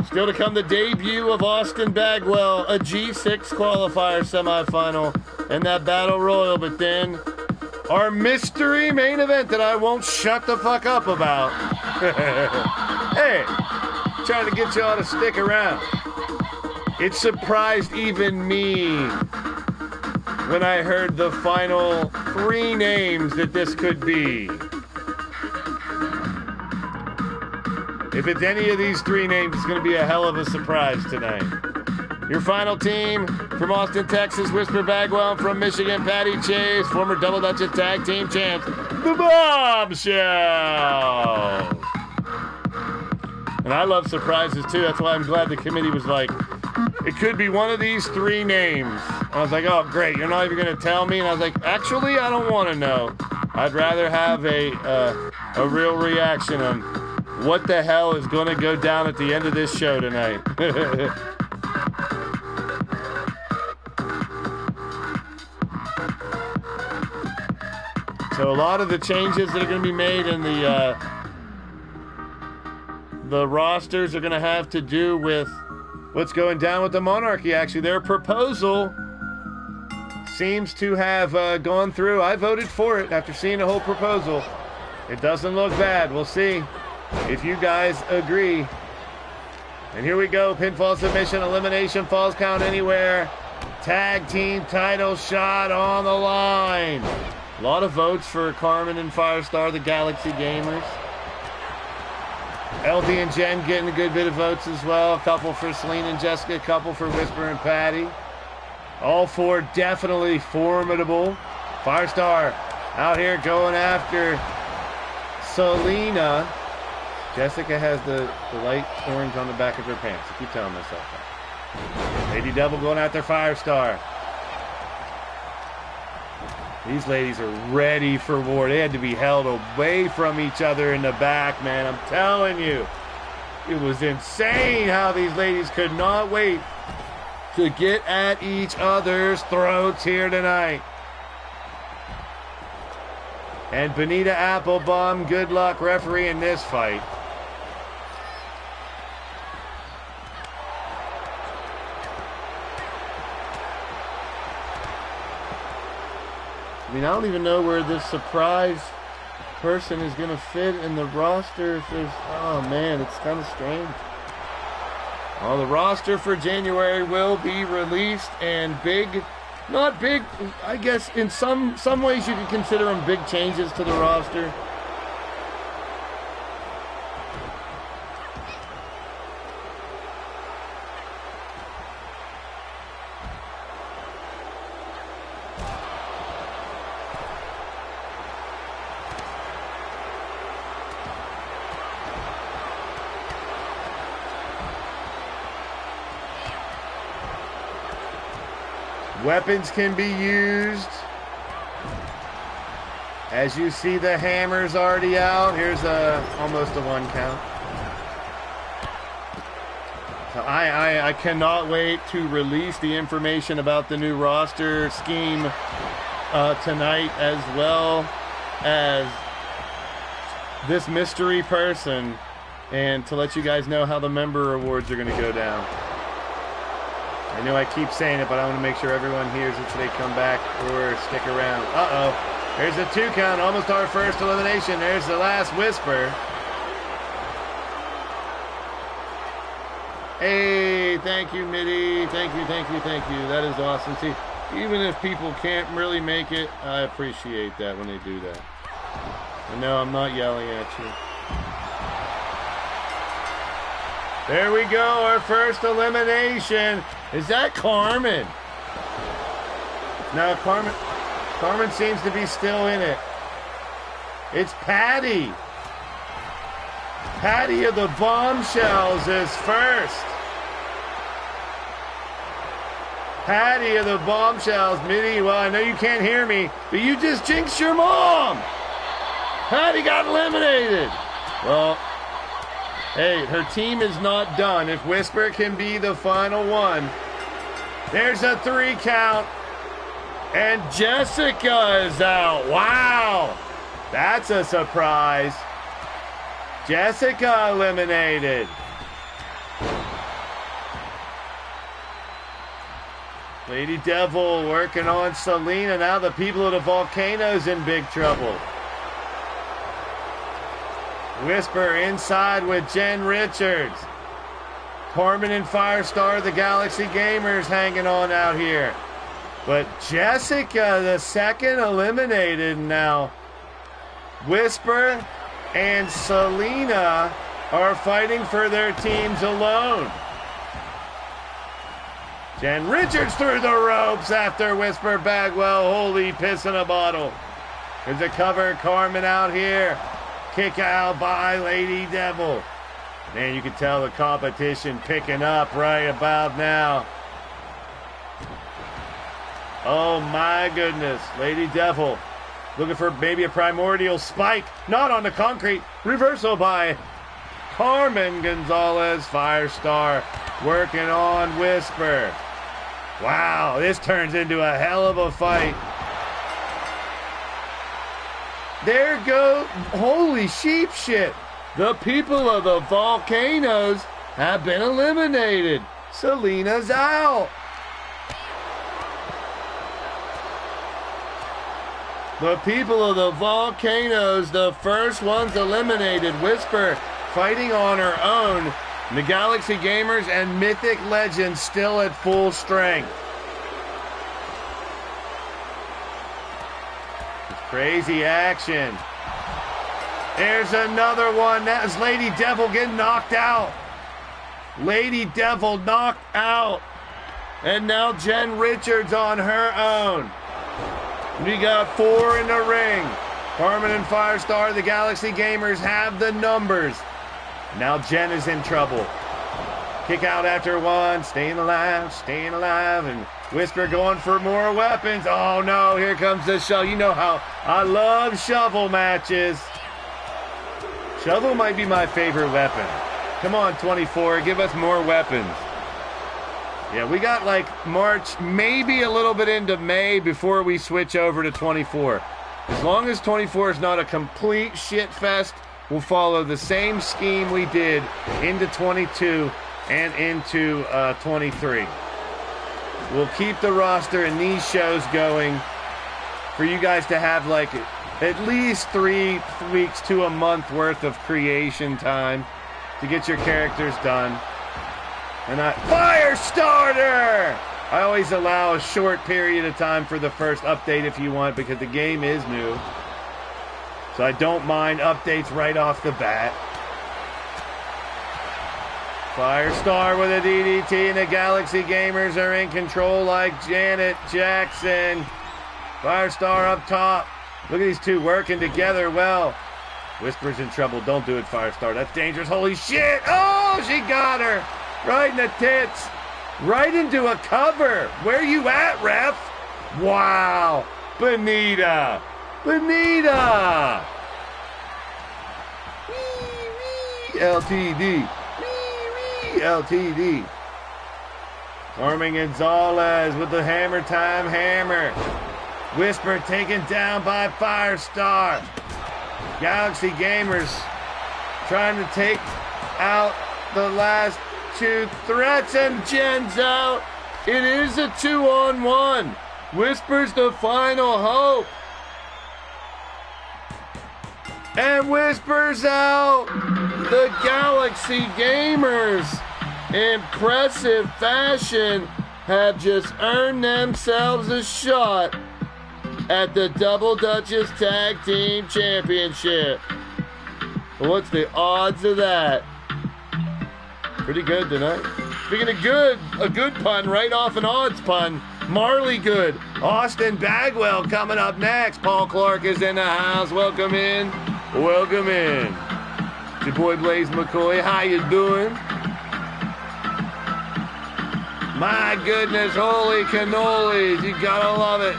Still to come, the debut of Austin Bagwell, a G6 qualifier semifinal, and that battle royal. But then our mystery main event that I won't shut the fuck up about. Hey, trying to get y'all to stick around. It surprised even me when I heard the final 3 names that this could be. If it's any of these 3 names, it's going to be a hell of a surprise tonight. Your final team from Austin, Texas, Whisper Bagwell. From Michigan, Patty Chase, former Double Duchess Tag Team Champs, the Bombshells. And I love surprises too. That's why I'm glad the committee was like, it could be one of these 3 names. I was like, oh, great, you're not even going to tell me? And I was like, actually, I don't want to know. I'd rather have a real reaction on what the hell is going to go down at the end of this show tonight. So a lot of the changes that are going to be made in the rosters are going to have to do with what's going down with the monarchy. Actually, their proposal seems to have gone through. I voted for it after seeing the whole proposal. It doesn't look bad. We'll see if you guys agree. And here we go. Pinfall, submission, elimination, falls count anywhere. Tag team title shot on the line. A lot of votes for Carmen and Firestar, the Galaxy Gamers. LD and Jen getting a good bit of votes as well. A couple for Selena and Jessica, a couple for Whisper and Patty. All 4 definitely formidable. Firestar out here going after Selena. Jessica has the light orange on the back of her pants. I keep telling myself that. Lady Devil going after Firestar. These ladies are ready for war. They had to be held away from each other in the back, man. I'm telling you. It was insane how these ladies could not wait to get at each other's throats here tonight. And Benita Applebaum, good luck refereeing this fight. I mean, I don't even know where this surprise person is going to fit in the roster. If there's, oh man, it's kind of strange. Well, the roster for January will be released, and not big, I guess in some ways you could consider them big changes to the roster. Weapons can be used. As you see, the hammer's already out. Here's almost a 1 count. So I cannot wait to release the information about the new roster scheme tonight, as well as this mystery person, and to let you guys know how the member awards are going to go down. I know I keep saying it, but I want to make sure everyone hears it so they come back or stick around. Uh-oh. There's a 2 count, almost our first elimination. There's the last whisper. Hey, thank you, Mitty. Thank you. That is awesome. See, even if people can't really make it, I appreciate that when they do that. I know I'm not yelling at you. There we go, our first elimination. Is that Carmen? No, Carmen seems to be still in it. It's Patty. Patty of the Bombshells is first. Patty of the Bombshells. Mitty, well, I know you can't hear me, but you just jinxed your mom. Patty got eliminated. Well, hey, her team is not done. If Whisper can be the final one. There's a 3 count. And Jessica is out. Wow. That's a surprise. Jessica eliminated. Lady Devil working on Selena. Now the people of the Volcano's in big trouble. Whisper inside with Jen Richards. Carmen and Firestar, the Galaxy Gamers, hanging on out here. But Jessica, the second eliminated now. Whisper and Selena are fighting for their teams alone. Jen Richards through the ropes after Whisper Bagwell. Holy piss in a bottle. There's a cover. Carmen out here. Kick out by Lady Devil. Man, you can tell the competition picking up right about now. Oh my goodness. Lady Devil looking for maybe a primordial spike. Not on the concrete. Reversal by Carmen Gonzalez. Firestar working on Whisper. Wow, this turns into a hell of a fight. There go, holy sheep shit. The people of the Volcanoes have been eliminated. Selena's out. The people of the Volcanoes, the first ones eliminated. Whisper fighting on her own. The Galaxy Gamers and Mythic Legends still at full strength. Crazy action. There's another one. That is Lady Devil getting knocked out. Lady Devil knocked out. And now Jen Richards on her own. We got 4 in the ring. Carmen and Firestar, the Galaxy Gamers, have the numbers. Now Jen is in trouble. Kick out after 1. Staying alive. And Whisper going for more weapons. Oh no, here comes the shovel. You know how I love shovel matches. Shovel might be my favorite weapon. Come on, 24, give us more weapons. Yeah, we got like March, maybe a little bit into May before we switch over to 24. As long as 24 is not a complete shit fest, we'll follow the same scheme we did into 22 and into 23. We'll keep the roster and these shows going. for you guys to have like at least 3 weeks to a month worth of creation time to get your characters done. And fire starter! I always allow a short period of time for the first update if you want, because the game is new. So I don't mind updates right off the bat. Firestar with a DDT, and the Galaxy Gamers are in control like Janet Jackson. Firestar up top. Look at these two working together well. Whisper's in trouble. Don't do it, Firestar. That's dangerous. Holy shit! Oh, she got her! Right in the tits. Right into a cover. Where you at, ref? Wow. Bonita. Bonita. Wee, wee. LTD. Wee, wee. LTD. Carmen Gonzalez with the hammer time hammer. Whisper taken down by Firestar. Galaxy Gamers trying to take out the last 2 threats, and Jen's out. It is a 2-on-1. Whisper's the final hope. And Whisper's out. The Galaxy Gamers, impressive fashion, have just earned themselves a shot at the Double Duchess Tag Team Championship. What's the odds of that? Pretty good tonight. Speaking of good, a good pun right off an odds pun. Marley Good. Austin Bagwell coming up next. Paul Clark is in the house. Welcome in. Welcome in. It's your boy Blaise McCoy. How you doing? My goodness, holy cannolis. You gotta love it.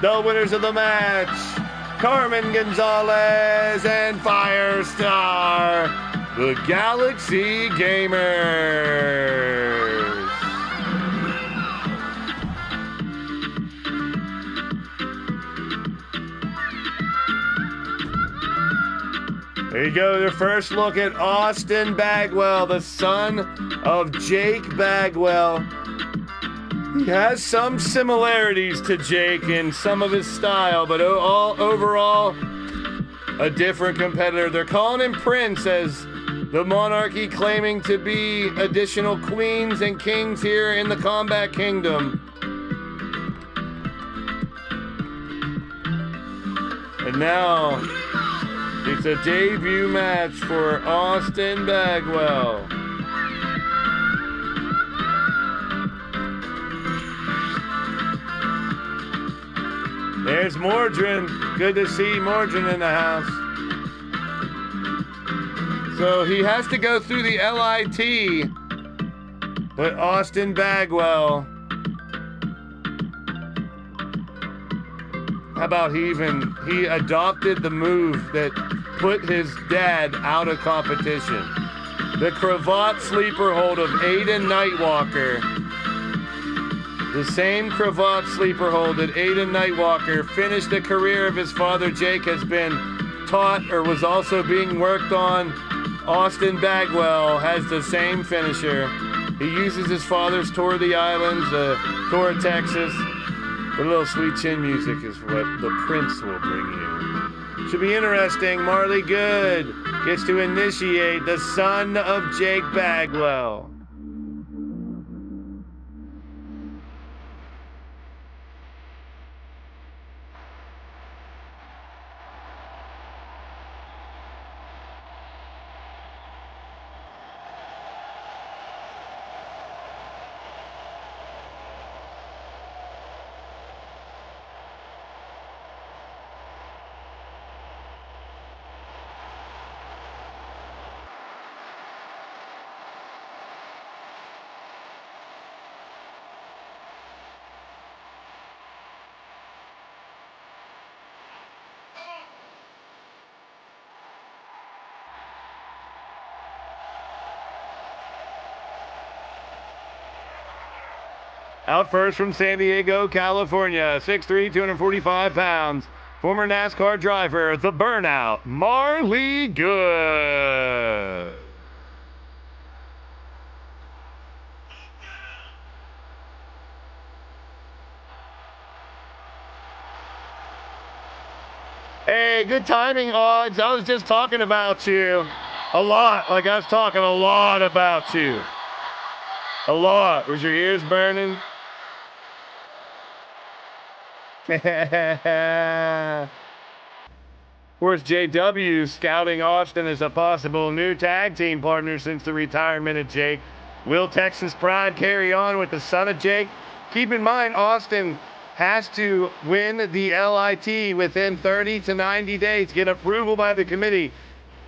The winners of the match, Carmen Gonzalez and Firestar, the Galaxy Gamers. There you go, their first look at Austin Bagwell, the son of Jake Bagwell. He has some similarities to Jake in some of his style, but overall, a different competitor. They're calling him Prince, as the monarchy claiming to be additional queens and kings here in the Combat Kingdom. And now, it's a debut match for Austin Bagwell. There's Mordrin. Good to see Mordrin in the house. So he has to go through the LIT, but Austin Bagwell, how about he adopted the move that put his dad out of competition. The cravat sleeper hold of Aiden Nightwalker. The same cravat sleeper hold that Aiden Nightwalker finished the career of his father Jake has been taught or was also being worked on. Austin Bagwell has the same finisher. He uses his father's Tour of the Islands, Tour of Texas. But a little sweet chin music is what the Prince will bring you. Should be interesting. Marley Good gets to initiate the son of Jake Bagwell. Out first from San Diego, California, 6'3", 245 pounds. Former NASCAR driver, the Burnout, Marley Good. Hey, good timing, Odds. I was just talking about you a lot. Like I was talking a lot about you. A lot. Was your ears burning? Of course, JW scouting Austin as a possible new tag team partner since the retirement of Jake. Will Texas Pride carry on with the son of Jake? Keep in mind, Austin has to win the LIT within 30 to 90 days, get approval by the committee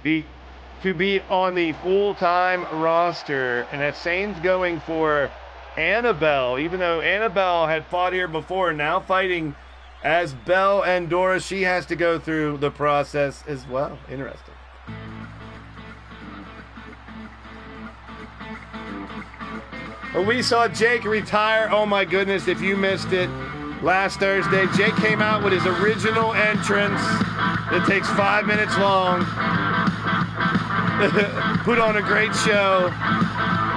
to be on the full-time roster. And that same's going for Annabelle, even though Annabelle had fought here before, now fighting as Belle and Dora. She has to go through the process as well. Interesting. Well, we saw Jake retire. Oh my goodness, if you missed it, last Thursday, Jake came out with his original entrance. It takes 5 minutes long. Put on a great show.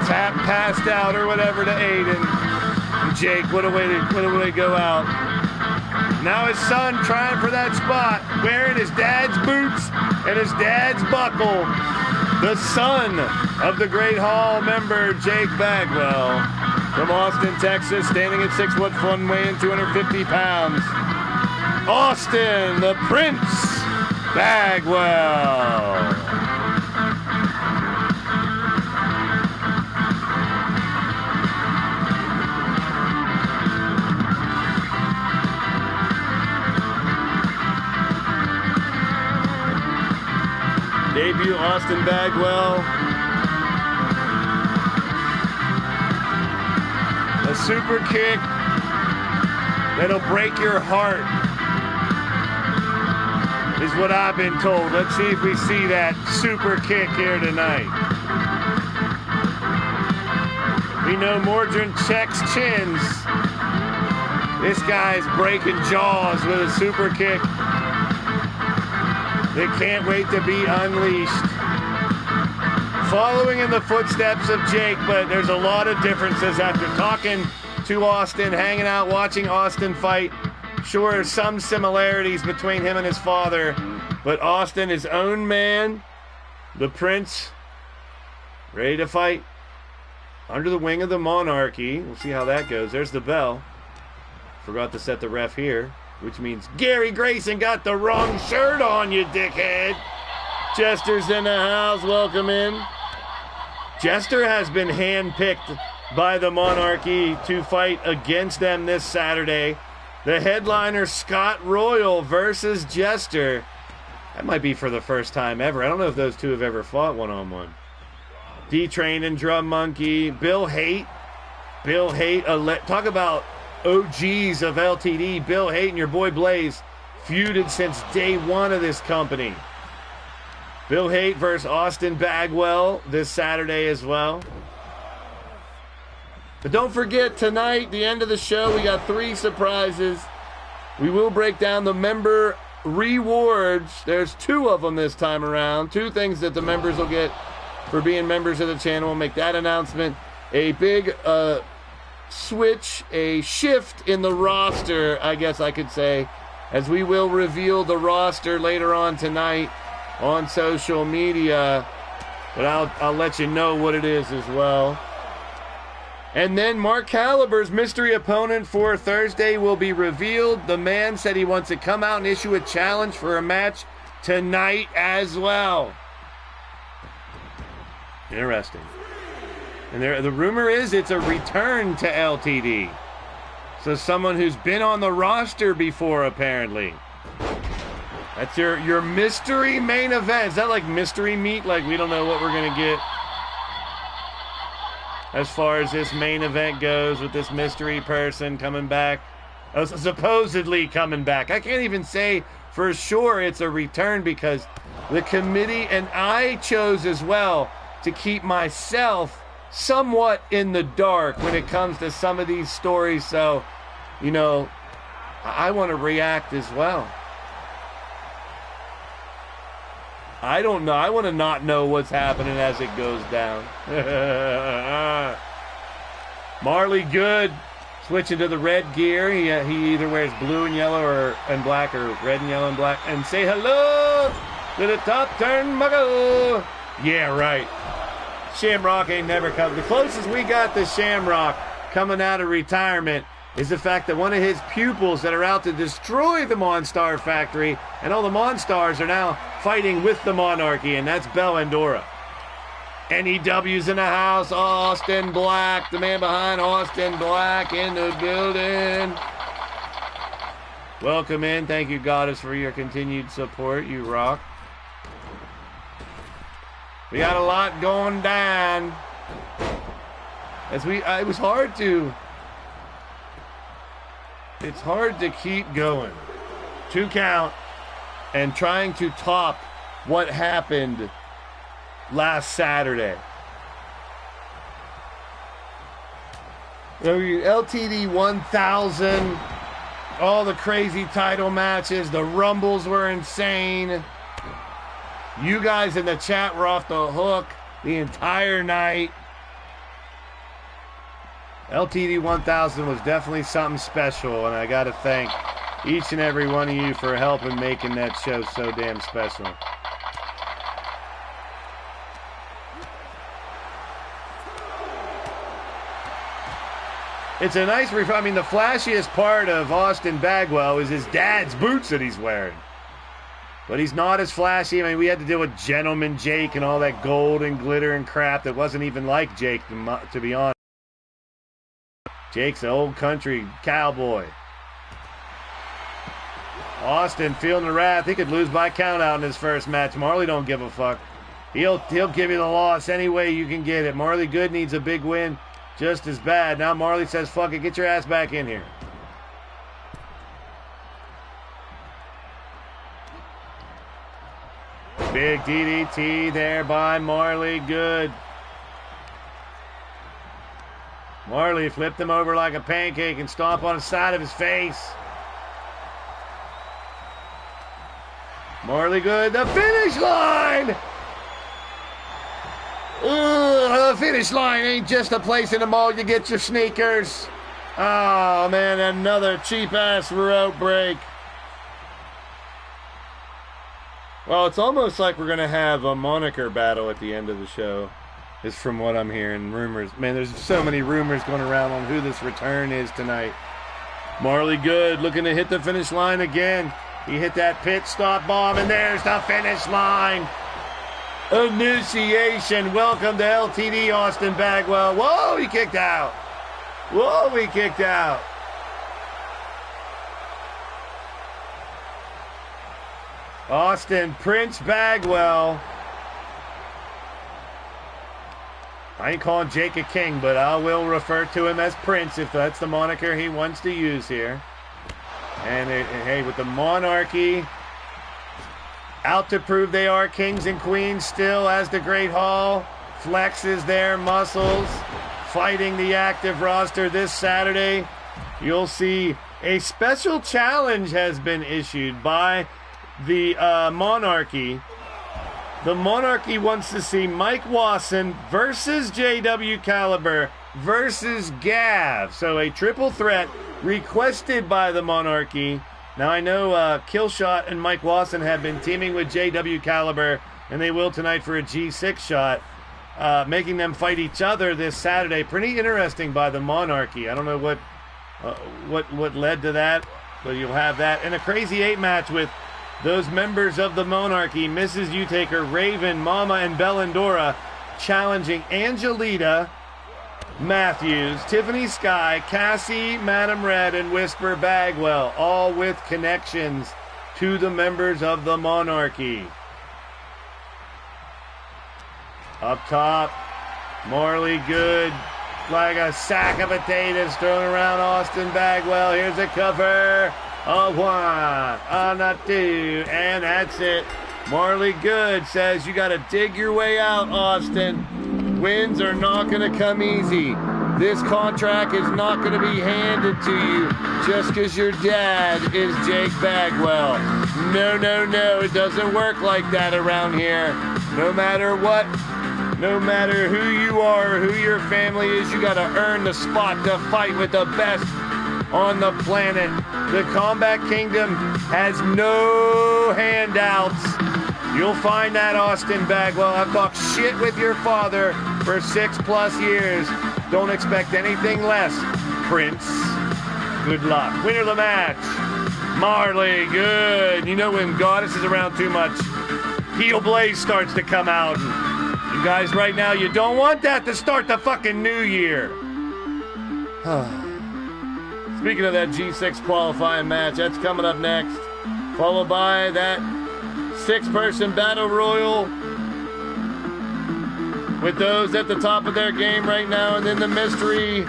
Tap passed out or whatever to Aiden. And Jake, what a way to go out. Now his son trying for that spot, wearing his dad's boots and his dad's buckle. The son of the Great Hall member, Jake Bagwell. From Austin, Texas, standing at 6'1", weighing 250 pounds. Austin, the Prince Bagwell. Debut Austin Bagwell. A super kick that'll break your heart is what I've been told. Let's see if we see that super kick here tonight. We know Mordrin checks chins. This guy's breaking jaws with a super kick. They can't wait to be unleashed. Following in the footsteps of Jake, but there's a lot of differences after talking to Austin, hanging out, watching Austin fight. Sure, some similarities between him and his father, but Austin, his own man, the Prince, ready to fight under the wing of the monarchy. We'll see how that goes. There's the bell. Forgot to set the ref here, which means Gary Grayson got the wrong shirt on, you dickhead. Jester's in the house. Welcome in. Jester has been handpicked by the monarchy to fight against them this Saturday. The headliner, Scott Royal versus Jester. That might be for the first time ever. I don't know if those two have ever fought one-on-one. D-Train and Drum Monkey. Bill Haight. Talk about OGs of LTD. Bill Haight and your boy Blaise feuded since day one of this company. Bill Haight versus Austin Bagwell this Saturday as well. But don't forget, tonight, the end of the show, we got 3 surprises. We will break down the member rewards. There's 2 of them this time around. 2 things that the members will get for being members of the channel. We'll make that announcement. A big switch, a shift in the roster, I guess I could say, as we will reveal the roster later on tonight on social media. But I'll let you know what it is as well. And then Mark Caliber's mystery opponent for Thursday will be revealed. The man said he wants to come out and issue a challenge for a match tonight as well. Interesting. And the rumor is it's a return to LTD. So someone who's been on the roster before, apparently. That's your mystery main event. Is that like mystery meat? Like we don't know what we're going to get as far as this main event goes with this mystery person coming back. Supposedly coming back. I can't even say for sure it's a return because the committee and I chose as well to keep myself somewhat in the dark when it comes to some of these stories. So, you know, I want to react as well. I don't know. I want to not know what's happening as it goes down. Marley Good Switching to the red gear. He either wears blue and yellow and black, or red and yellow and black. And say hello to the top turnbuckle. Yeah, right. Shamrock ain't never come. The closest we got to Shamrock coming out of retirement is the fact that one of his pupils that are out to destroy the Monstar Factory, and all the Monstars are now fighting with the Monarchy, and that's Bellandora. NEW's in the house. Austin Black, the man behind Austin Black, in the building. Welcome in. Thank you, Goddess, for your continued support. You rock. We got a lot going down. It was hard to. It's hard to keep going. 2 count and trying to top what happened last Saturday. LTD1000, all the crazy title matches, the Rumbles were insane. You guys in the chat were off the hook the entire night. LTD1000 was definitely something special, and I got to thank each and every one of you for helping making that show so damn special. It's a nice the flashiest part of Austin Bagwell is his dad's boots that he's wearing. But he's not as flashy. We had to deal with Gentleman Jake and all that gold and glitter and crap that wasn't even like Jake, to be honest. Jake's an old country cowboy. Austin feeling the wrath. He could lose by countout in his first match. Marley don't give a fuck. He'll give you the loss any way you can get it. Marley Good needs a big win just as bad. Now Marley says, fuck it, get your ass back in here. Big DDT there by Marley Good. Marley flipped him over like a pancake and stomped on the side of his face. Marley Good, the finish line! The finish line ain't just a place in the mall you get your sneakers. Oh, man, another cheap-ass rope break. Well, it's almost like we're going to have a moniker battle at the end of the show. Is from what I'm hearing. Rumors. Man, there's so many rumors going around on who this return is tonight. Marley Good looking to hit the finish line again. He hit that pit stop bomb, and there's the finish line. Initiation. Welcome to LTD, Austin Bagwell. Whoa, he kicked out. Whoa, he kicked out. Austin Prince Bagwell. I ain't calling Jake a king, but I will refer to him as Prince if that's the moniker he wants to use here. And hey, with the Monarchy out to prove they are kings and queens still, as the Great Hall flexes their muscles, fighting the active roster this Saturday. You'll see a special challenge has been issued by the Monarchy. The Monarchy wants to see Mike Wasson versus JW Caliber versus Gav. So a triple threat requested by the Monarchy. Now I know Killshot and Mike Wasson have been teaming with JW Caliber, and they will tonight for a G6 shot, making them fight each other this Saturday. Pretty interesting by the Monarchy. I don't know what led to that, but you'll have that. And a Crazy 8 match with those members of the Monarchy, Mrs. Utaker, Raven, Mama, and Bellandora, challenging Angelita Matthews, Tiffany Sky, Cassie, Madam Red, and Whisper Bagwell, all with connections to the members of the Monarchy. Up top, Marley Good, like a sack of potatoes thrown around Austin Bagwell. Here's a cover. A 1, a 2, and that's it. Marley Good says you got to dig your way out, Austin. Wins are not going to come easy. This contract is not going to be handed to you just because your dad is Jake Bagwell. No, no, no. It doesn't work like that around here. No matter what No matter who you are or who your family is, you got to earn the spot to fight with the best on the planet. The Combat Kingdom has no handouts. You'll find that, Austin Bagwell. I've talked shit with your father for 6+ years. Don't expect anything less, Prince. Good luck. Winner of the match, Marley. Good. You know when Goddess is around too much, heel Blaze starts to come out. And you guys right now, you don't want that to start the fucking new year. Speaking of that G6 qualifying match, that's coming up next. Followed by that 6-person battle royal with those at the top of their game right now. And then the mystery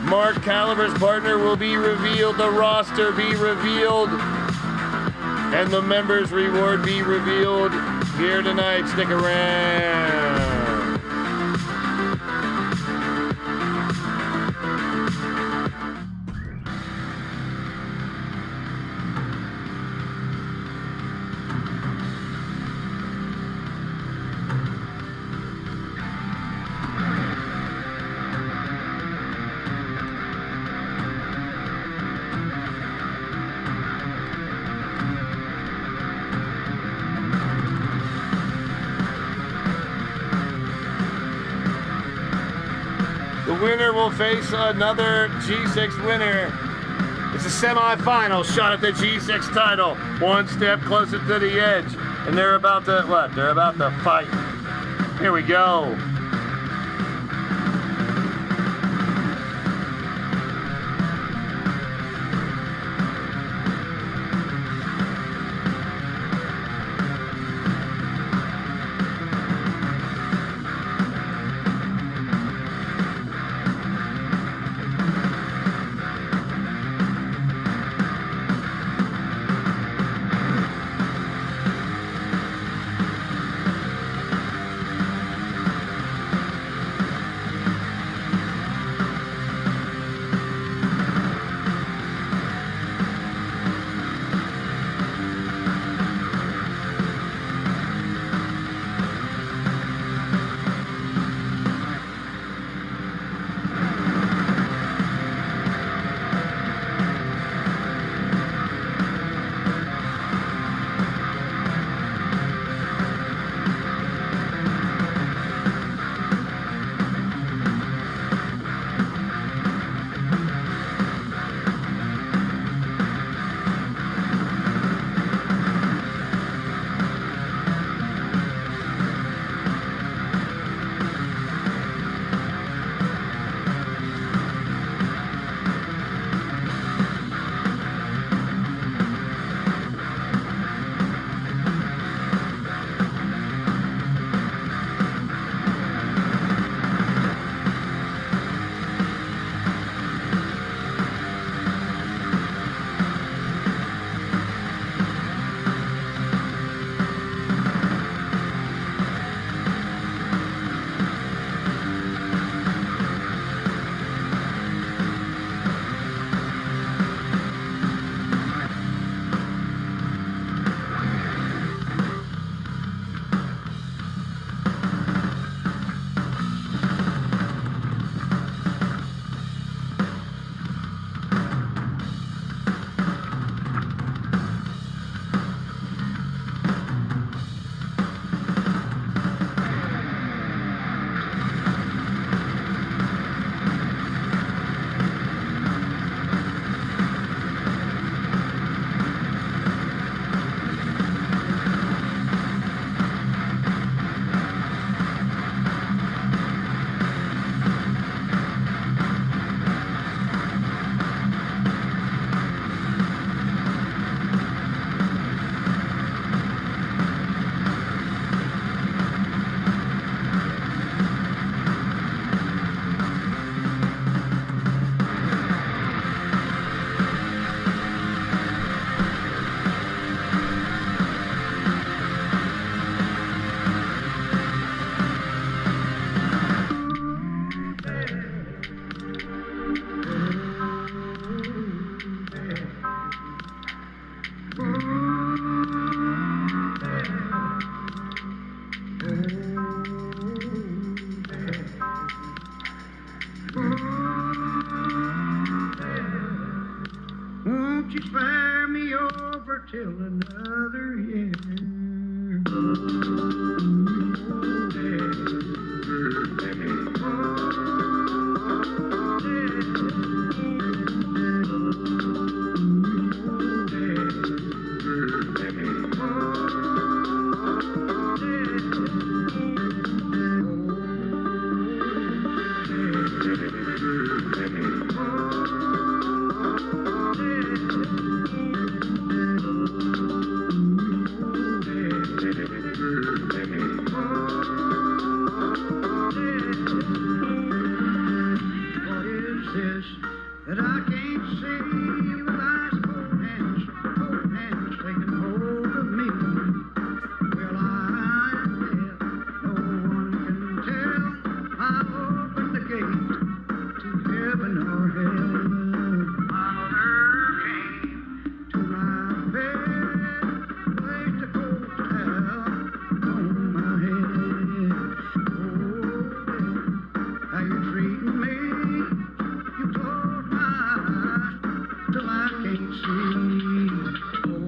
Mark Caliber's partner will be revealed. The roster be revealed. And the members' reward be revealed here tonight. Stick around. Winner will face another G6 winner. It's a semi-final shot at the G6 title. One step closer to the edge. And they're about to, what? They're about to fight. Here we go. till another year. That I can't see with eyes cold hands taking hold of me. Well, I'm dead, no one can tell. I opened the gate to heaven or hell. My mother came to my bed, placed a cold towel on my head. Oh, dead, how you treating me? You close my eyes till I can't see. Oh,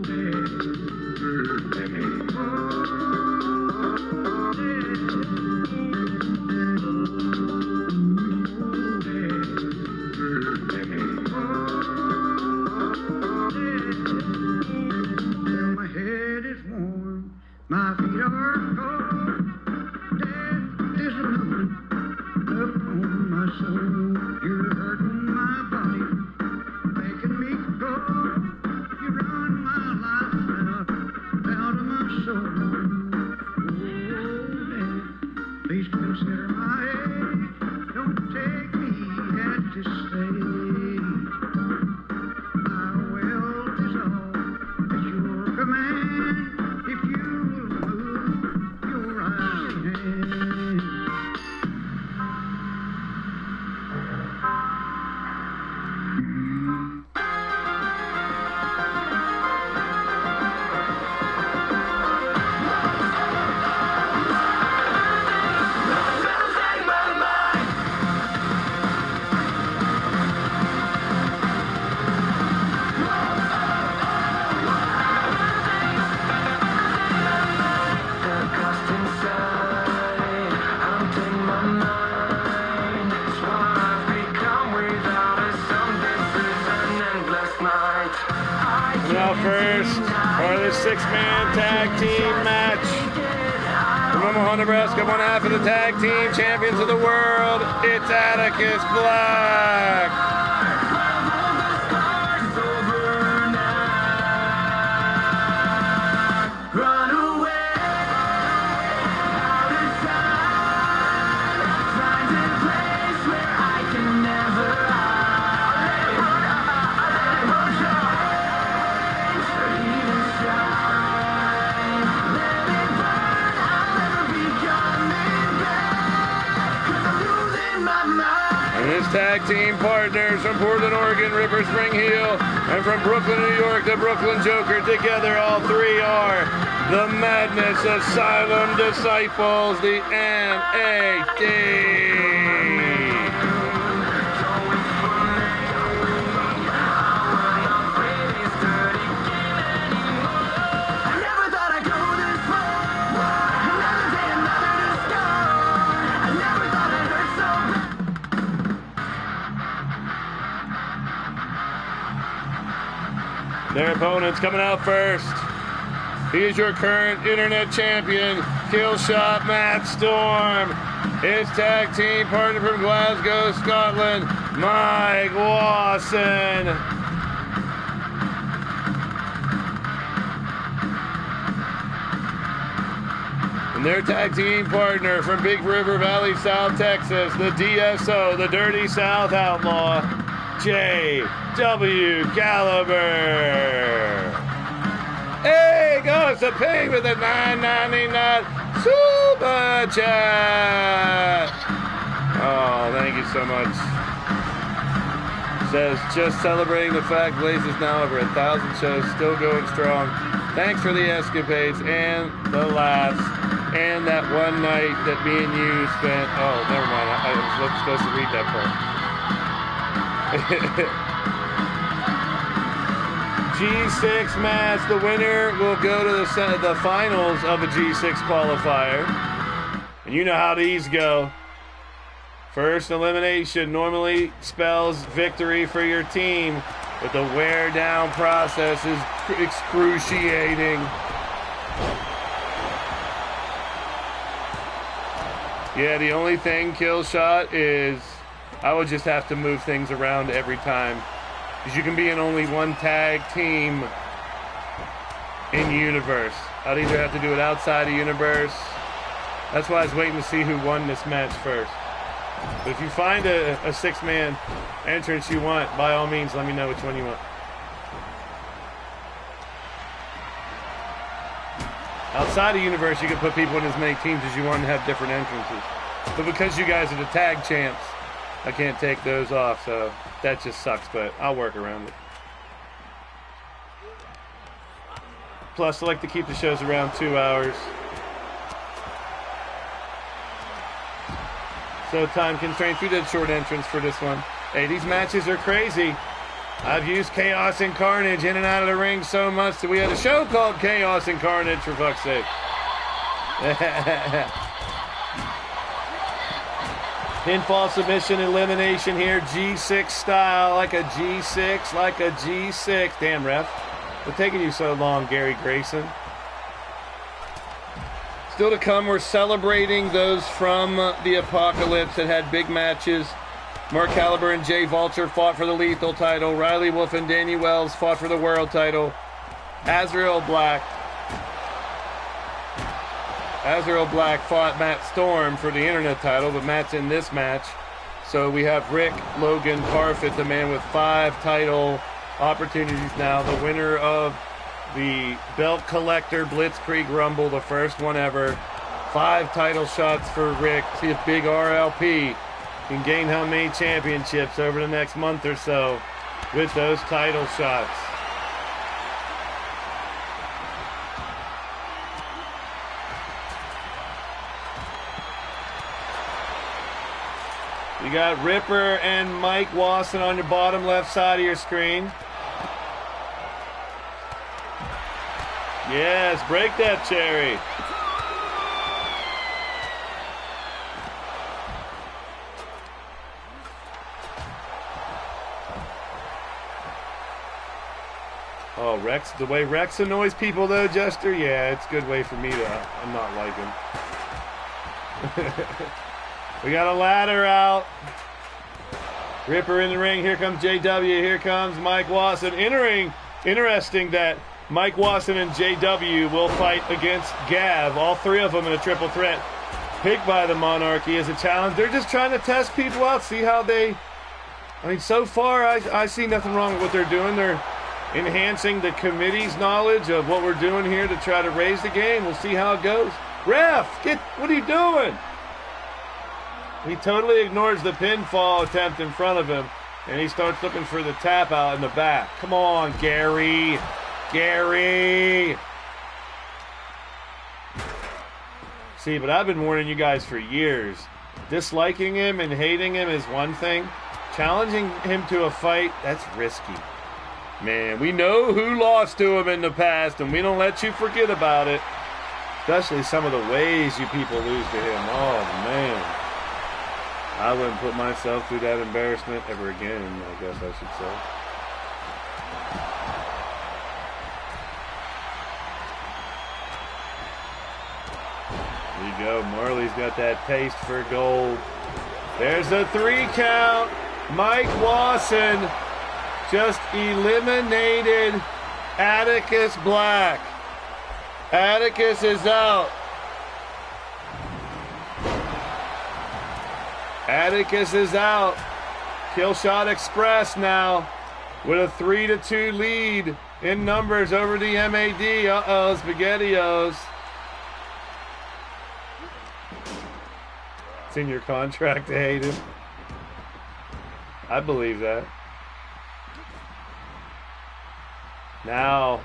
dead. Well, my head is warm, my feet are cold. Death is a moving up on my soul. You're hurting my body, making me cold. You run my life out of my soul. Oh, Dad, please consider my age. Don't take me at this stage. My wealth is all at your command. If you will move your right hand. Now first, for the six-man tag team match. From Omaha, Nebraska, one half of the tag team champions of the world, it's Atticus Black. His tag team partners from Portland, Oregon, Ripper Spring Heel, and from Brooklyn, New York, the Brooklyn Joker. Together, all three are the Madness Asylum Disciples, the MAD. Their opponents coming out first. He is your current internet champion, Killshot Matt Storm. His tag team partner from Glasgow, Scotland, Mike Wasson. And their tag team partner from Big River Valley, South Texas, the DSO, the Dirty South Outlaw, J.W. Gallagher. Hey, goes the pig with the $9.99 super chat. Oh, thank you so much. Says, just celebrating the fact Blaise is now over 1,000 shows, still going strong. Thanks for the escapades and the laughs and that one night that me and you spent. Oh, never mind. I was supposed to read that part. G6 match. The winner will go to the finals of a G6 qualifier. And you know how these go. First elimination normally spells victory for your team, but the wear down process is excruciating. Yeah, the only thing, kill shot, is I would just have to move things around every time. Because you can be in only one tag team in Universe. I'd either have to do it outside of Universe. That's why I was waiting to see who won this match first. But if you find a six-man entrance you want, by all means, let me know which one you want. Outside of Universe, you can put people in as many teams as you want and have different entrances. But because you guys are the tag champs, I can't take those off, so that just sucks, but I'll work around it. Plus, I like to keep the shows around 2 hours. So time constraints, we did short entrance for this one. Hey, these matches are crazy. I've used Chaos and Carnage in and out of the ring so much that we had a show called Chaos and Carnage, for fuck's sake. Pinfall submission elimination here, G6 style, like a G6, like a G6. Damn, ref. What's taking you so long, Gary Grayson? Still to come, we're celebrating those from the Apocalypse that had big matches. Mark Caliber and Jay Vulture fought for the Lethal title. Riley Wolf and Danny Wells fought for the World title. Azrael Black fought Matt Storm for the Internet title, but Matt's in this match. So we have Rick Logan Parfit, the man with 5 title opportunities now. The winner of the Belt Collector Blitzkrieg Rumble, the first one ever. 5 title shots for Rick. See if Big RLP can gain how many championships over the next month or so with those title shots. You got Ripper and Mike Wasson on your bottom left side of your screen. Yes, break that cherry. Oh, Rex, the way Rex annoys people though, Jester, yeah, it's a good way for me to not like him. We got a ladder out. Ripper in the ring. Here comes JW. Here comes Mike Wasson entering. Interesting that Mike Wasson and JW will fight against Gav. All 3 of them in a triple threat. Picked by the Monarchy as a challenge. They're just trying to test people out, see how they... I mean, so far, I see nothing wrong with what they're doing. They're enhancing the committee's knowledge of what we're doing here to try to raise the game. We'll see how it goes. Ref, what are you doing? He totally ignores the pinfall attempt in front of him, and he starts looking for the tap out in the back. Come on, Gary. Gary. See, but I've been warning you guys for years. Disliking him and hating him is one thing. Challenging him to a fight, that's risky. Man, we know who lost to him in the past, and we don't let you forget about it. Especially some of the ways you people lose to him. Oh, man. I wouldn't put myself through that embarrassment ever again, I guess I should say. There you go. Marley's got that taste for gold. There's a 3 count. Mike Wasson just eliminated Atticus Black. Atticus is out. Atticus is out. Killshot Express now with a 3-2 lead in numbers over the MAD. Uh-oh, SpaghettiOs. It's in your contract to hate him. I believe that. Now,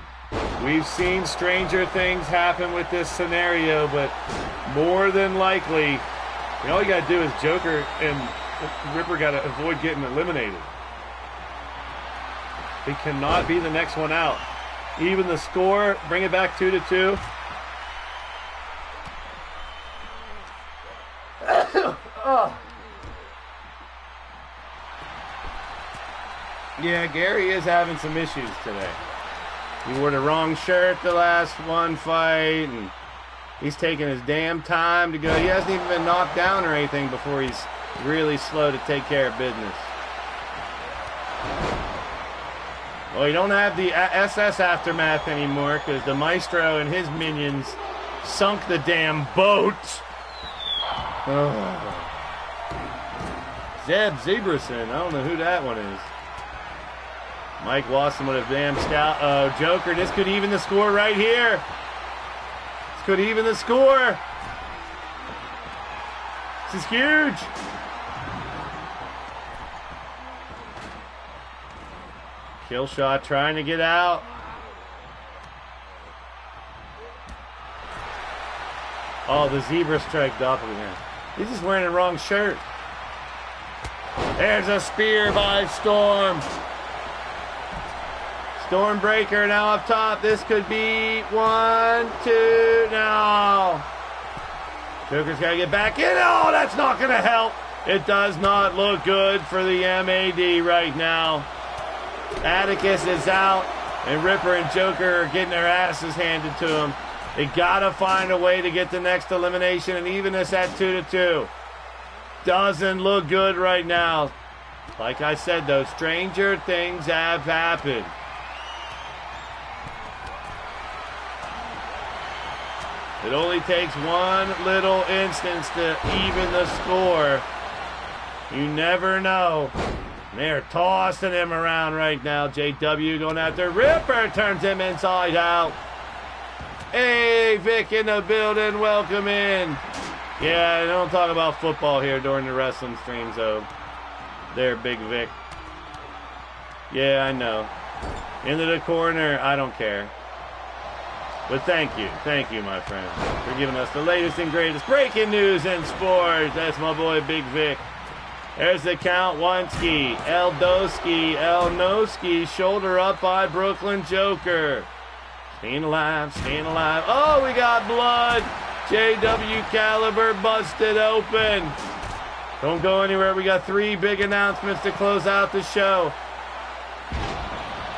we've seen stranger things happen with this scenario, but more than likely, all you got to do is Joker and Ripper got to avoid getting eliminated. He cannot be the next one out. Even the score, bring it back 2-2. Oh. Yeah, Gary is having some issues today. He wore the wrong shirt the last one fight, and he's taking his damn time to go. He hasn't even been knocked down or anything before he's really slow to take care of business. Well, you don't have the SS Aftermath anymore because the Maestro and his minions sunk the damn boat. Oh. Zeb Zebrason. I don't know who that one is. Mike Watson with a damn scout. Oh, Joker. This could even the score right here. This could even the score. This is huge. Kill shot trying to get out. Oh, the zebra strike doppelganger. He's just wearing the wrong shirt. There's a spear by Storm. Stormbreaker now up top. This could be 1, 2. No. Joker's got to get back in. Oh, that's not going to help. It does not look good for the MAD right now. Atticus is out, and Ripper and Joker are getting their asses handed to them. They got to find a way to get the next elimination, and even this at 2-2. Doesn't look good right now. Like I said, though, stranger things have happened. It only takes one little instance to even the score. You never know. They're tossing him around right now. JW going after Ripper, turns him inside out. Hey, Vic in the building, welcome in. Yeah, I don't talk about football here during the wrestling streams, though. There, Big Vic. Yeah, I know. Into the corner, I don't care. But thank you, my friend, for giving us the latest and greatest breaking news in sports. That's my boy, Big Vic. There's the count. Oneski, Eldoski, Elnoski, shoulder up by Brooklyn Joker. Staying alive, staying alive. Oh, we got blood. JW Caliber busted open. Don't go anywhere. We got 3 big announcements to close out the show.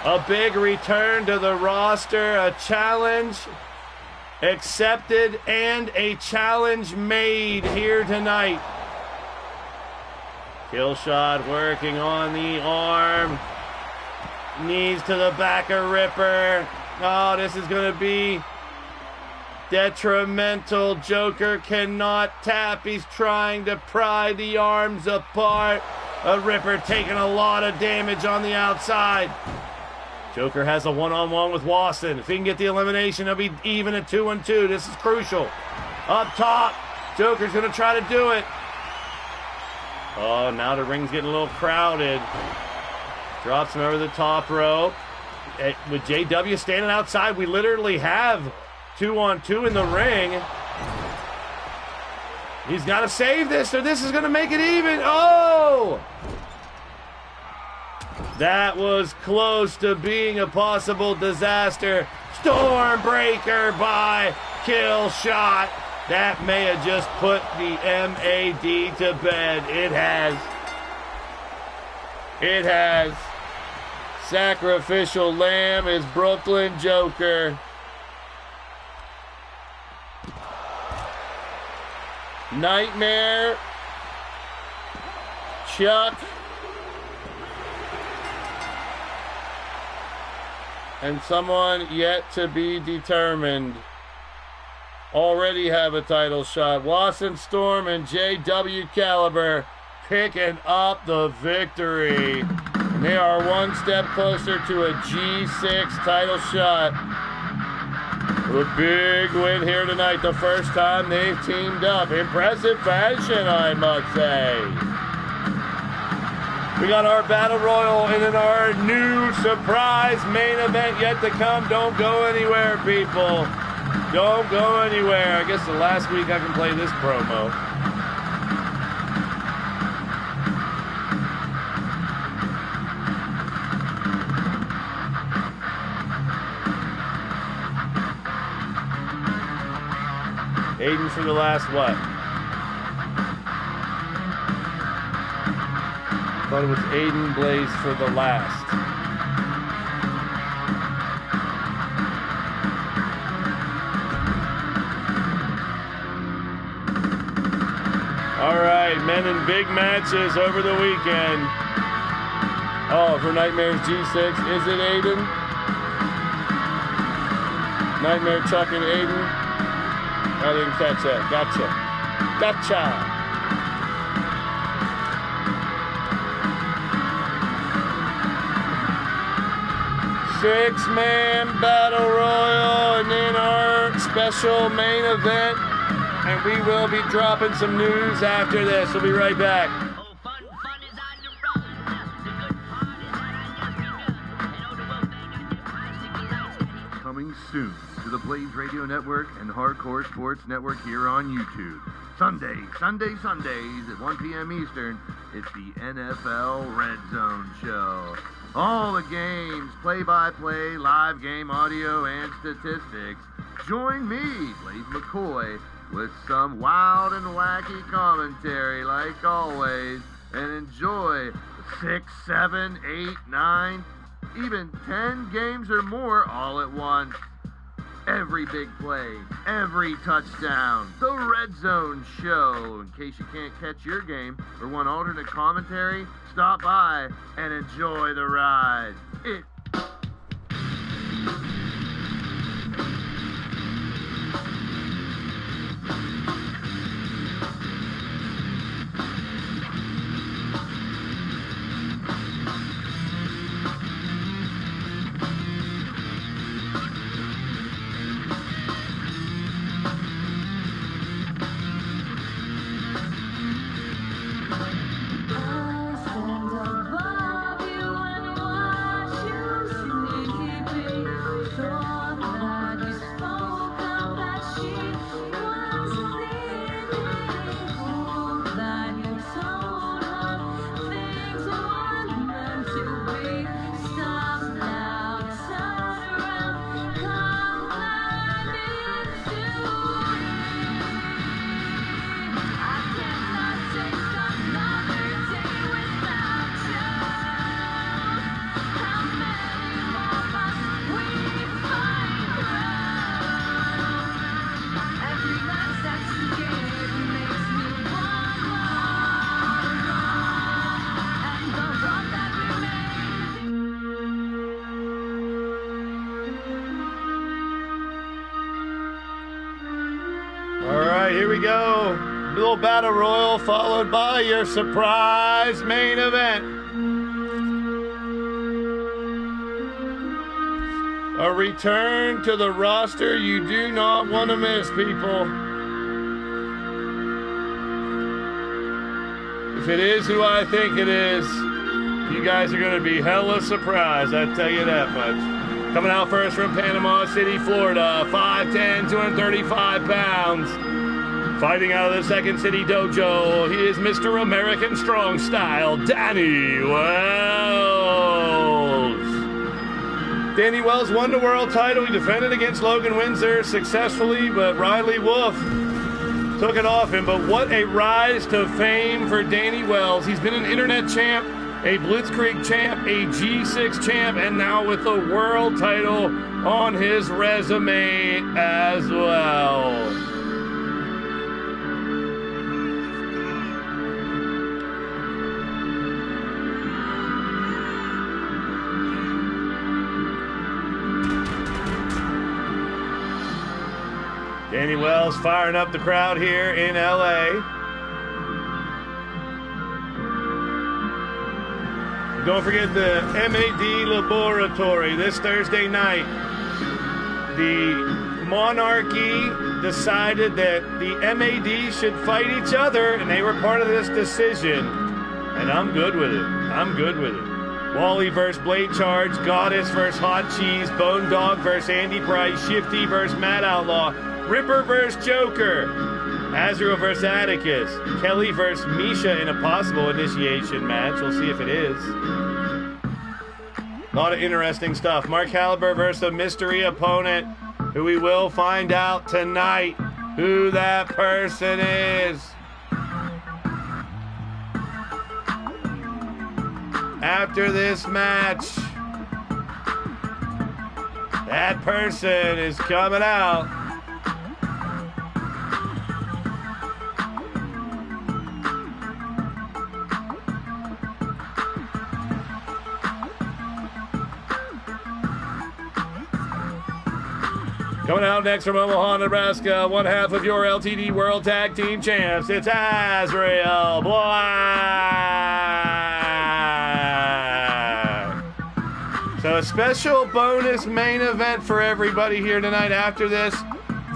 A big return to the roster, a challenge accepted, and a challenge made here tonight. Kill shot working on the arm. Knees to the back of Ripper. Oh, this is going to be detrimental. Joker cannot tap. He's trying to pry the arms apart. A Ripper taking a lot of damage on the outside. Joker has a one-on-one with Wasson. If he can get the elimination, he'll be even at 2-2. This is crucial. Up top, Joker's going to try to do it. Oh, now the ring's getting a little crowded. Drops him over the top rope. With JW standing outside, we literally have 2-on-2 in the ring. He's got to save this, or this is going to make it even. Oh! That was close to being a possible disaster. Stormbreaker by Kill Shot. That may have just put the MAD to bed. It has. It has. Sacrificial lamb is Brooklyn Joker. Nightmare. Chuck. And someone yet to be determined already have a title shot. Wasson Storm and JW Caliber picking up the victory. And they are one step closer to a G6 title shot. A big win here tonight. The first time they've teamed up. Impressive fashion, I must say. We got our Battle Royal and then our new surprise main event yet to come. Don't go anywhere, people. Don't go anywhere. I guess the last week I can play this promo. Aiden for the last what? Thought it was Aiden Blaise for the last. All right, men in big matches over the weekend. Oh, for Nightmare's G6, is it Aiden? Nightmare Chuck and Aiden? I didn't catch that. Gotcha. 6-man battle royal, and then our special main event. And we will be dropping some news after this. We'll be right back. Coming soon to the Blaised Radio Network and Hardcore Sports Network here on YouTube. Sundays at 1 p.m. Eastern, it's the NFL RedZone show. All the games, play-by-play, live game audio, and statistics. Join me, Blaise McCoy, with some wild and wacky commentary like always, and enjoy 6, 7, 8, 9, even 10 games or more all at once. Every big play, every touchdown, the RedZone show. In case you can't catch your game or want alternate commentary, stop by and enjoy the ride. Here we go. Little battle royal followed by your surprise main event. A return to the roster you do not want to miss, people. If it is who I think it is, you guys are going to be hella surprised, I tell you that much. Coming out first from Panama City, Florida, 5'10", 235 pounds. Fighting out of the Second City Dojo, he is Mr. American Strong Style, Danny Wells. Danny Wells won the world title. He defended against Logan Windsor successfully, but Riley Wolf took it off him. But what a rise to fame for Danny Wells. He's been an internet champ, a Blitzkrieg champ, a G6 champ, and now with the world title on his resume as well. Danny Wells firing up the crowd here in LA. Don't forget the MAD Laboratory this Thursday night. The Monarchy decided that the MAD should fight each other, and they were part of this decision. And I'm good with it. Wally versus Blade Charge, Goddess versus Hot Cheese, Bone Dog versus Andy Price, Shifty versus Matt Outlaw, Ripper versus Joker, Azrael versus Atticus, Kelly versus Misha in a possible initiation match. We'll see if it is. A lot of interesting stuff. Mark Caliber versus a mystery opponent who we will find out tonight who that person is. After this match, that person is coming out. Coming out next from Omaha, Nebraska, one half of your LTD World Tag Team Champs, it's Azrael Black. So a special bonus main event for everybody here tonight after this.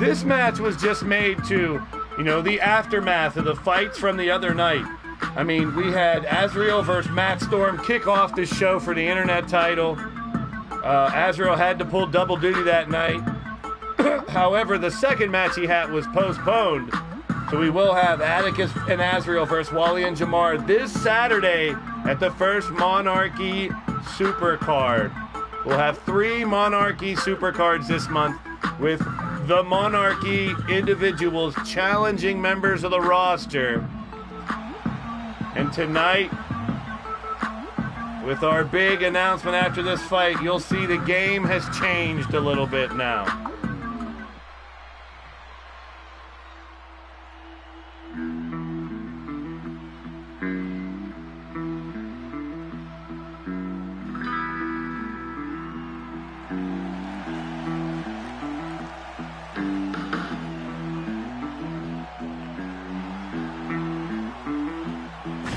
This match was just made to, the aftermath of the fights from the other night. I mean, we had Azrael versus Matt Storm kick off the show for the internet title. Azrael had to pull double duty that night. However, the second match he had was postponed. So we will have Atticus and Azrael versus Wally and Jamar this Saturday at the first Monarchy Supercard. We'll have 3 Monarchy Supercards this month with the Monarchy individuals challenging members of the roster. And tonight, with our big announcement after this fight, you'll see the game has changed a little bit now.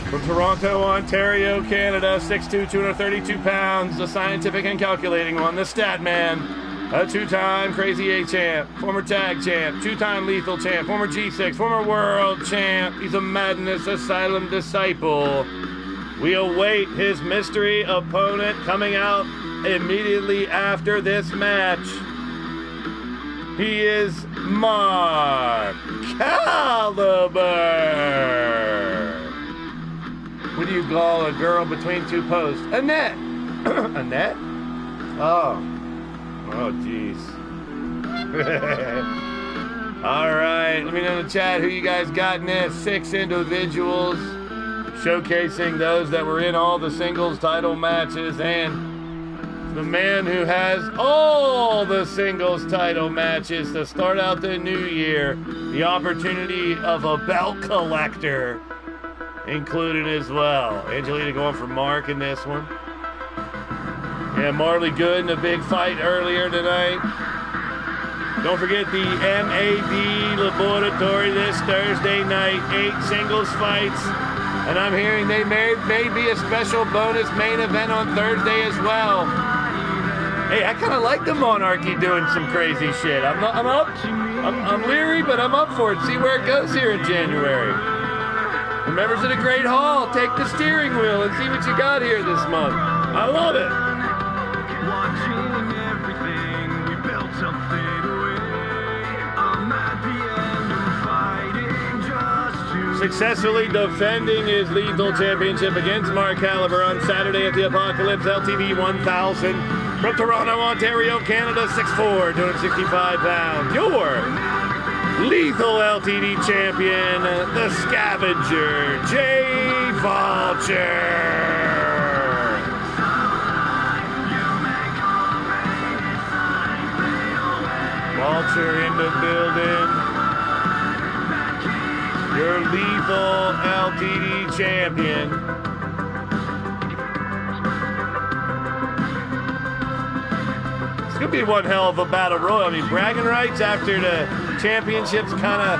From Toronto, Ontario, Canada, 6'2", 232 pounds, the scientific and calculating one, the stat man, a 2-time Crazy 8 champ, former tag champ, 2-time lethal champ, former G6, former world champ. He's a Madness Asylum disciple. We await his mystery opponent coming out immediately after this match. He is Mark Caliber. What do you call a girl between 2 posts? Annette. Annette? Oh, jeez. All right, let me know in the chat who you guys got in this. 6 individuals showcasing those that were in all the singles title matches, and the man who has all the singles title matches to start out the new year. The opportunity of a belt collector included as well. Angelina going for Mark in this one. Yeah, Marley Good in a big fight earlier tonight. Don't forget the MAD Laboratory this Thursday night. 8 singles fights. And I'm hearing they may be a special bonus main event on Thursday as well. Hey, I kind of like the Monarchy doing some crazy shit. I'm leery, but I'm up for it. See where it goes here in January. The members of the Great Hall, take the steering wheel and see what you got here this month. I love it. Watching everything, we built something away. I'm at the end of fighting just to successfully defending his lethal championship against Mark Caliber on Saturday at the Apocalypse LTD1001 from Toronto, Ontario, Canada, 6'4", 265 pounds. Your lethal LTD champion, the Scavenger, Jay Vulture. Vulture in the building. Your lethal LTD champion. It's going to be one hell of a battle royal. I mean, bragging rights after the championships kind of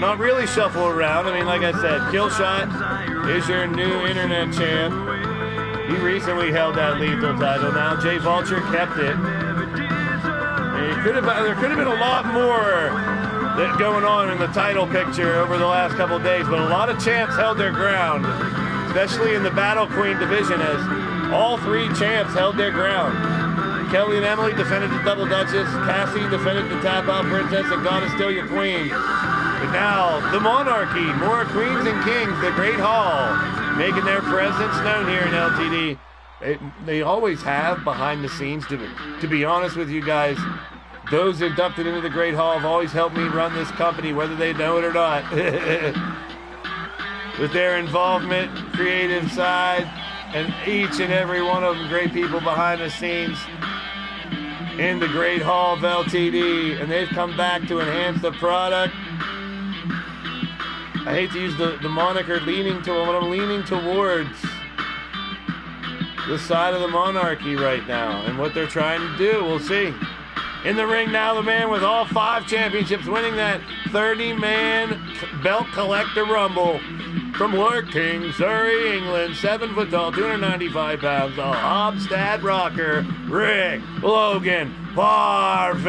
not really shuffle around. I mean, like I said, Killshot is your new internet champ. He recently held that lethal title. Now Jay Vulture kept it. And there could have been a lot more that going on in the title picture over the last couple of days, but a lot of champs held their ground, especially in the Battle Queen division, as all 3 champs held their ground. Kelly and Emily defended the Double Duchess, Cassie defended the Tap Out Princess, and God is still your queen. But now, the Monarchy, more queens and kings, the Great Hall, making their presence known here in LTD. They always have behind the scenes, to be honest with you guys. those inducted into the Great Hall have always helped me run this company, whether they know it or not. With their involvement, creative side, and each and every one of them great people behind the scenes in the Great Hall of LTD, and they've come back to enhance the product. I hate to use the moniker leaning to, but I'm leaning towards the side of the monarchy right now and what they're trying to do. We'll see. In the ring now, the man with all 5 championships, winning that 30-man belt collector rumble from Larking, Surrey, England, 7 foot tall, 295 pounds, the Hobstad rocker, Rick Logan Parfit.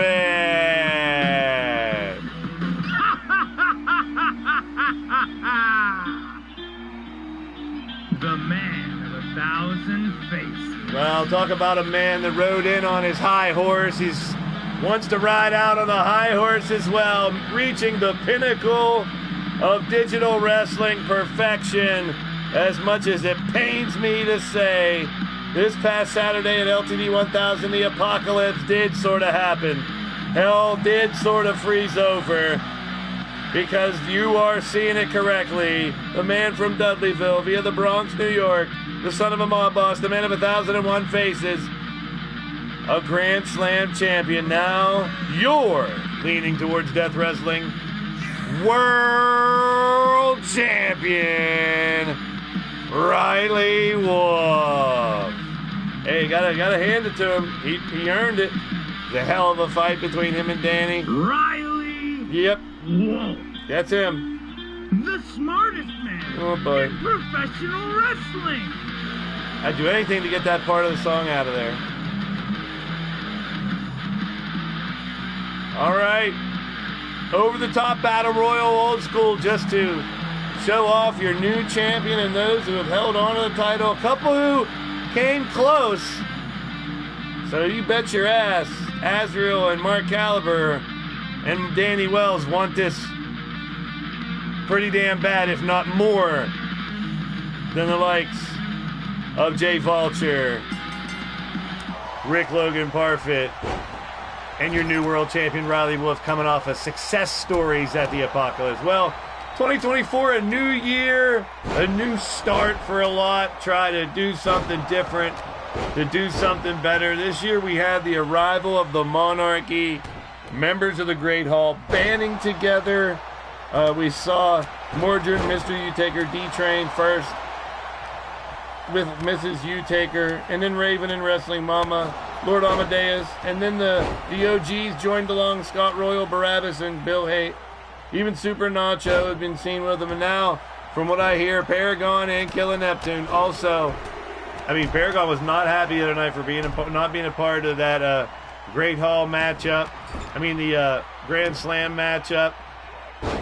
The man of 1,000 faces. Well, talk about a man that rode in on his high horse. He wants to ride out on the high horse as well, reaching the pinnacle of digital wrestling perfection, as much as it pains me to say. This past Saturday at LTD1000, the apocalypse did sort of happen. Hell did sort of freeze over, because you are seeing it correctly. The man from Dudleyville via the Bronx, New York, the son of a mob boss, the man of 1,001 faces, a Grand Slam champion. Now you're leaning towards Death Wrestling World Champion Riley Wolf. Hey, gotta hand it to him. He earned it. The hell of a fight between him and Danny. Riley Yep. Wolf. That's him. The smartest man Oh, boy. in professional wrestling. I'd do anything to get that part of the song out of there. All right. Over the top battle royal, old school, just to show off your new champion and those who have held on to the title. A couple who came close. So you bet your ass, Azrael and Mark Caliber and Danny Wells want this pretty damn bad, if not more than the likes of Jay Vulture, Rick Logan Parfit, and your new world champion Riley Wolf, coming off of success stories at the Apocalypse. Well, 2024, a new year, a new start for a lot. Try to do something different, to do something better. This year we had the arrival of the Monarchy, members of the Great Hall banding together. We saw Mordred, Mr. U-Taker, D-Train first with Mrs. U-Taker, and then Raven and Wrestling Mama, Lord Amadeus, and then the OGs joined along, Scott Royal, Barabbas, and Bill Haight. Even Super Nacho had been seen with them, and now, from what I hear, Paragon and Killer Neptune also. I mean, Paragon was not happy the other night for not being a part of that Great Hall matchup. I mean, the Grand Slam matchup.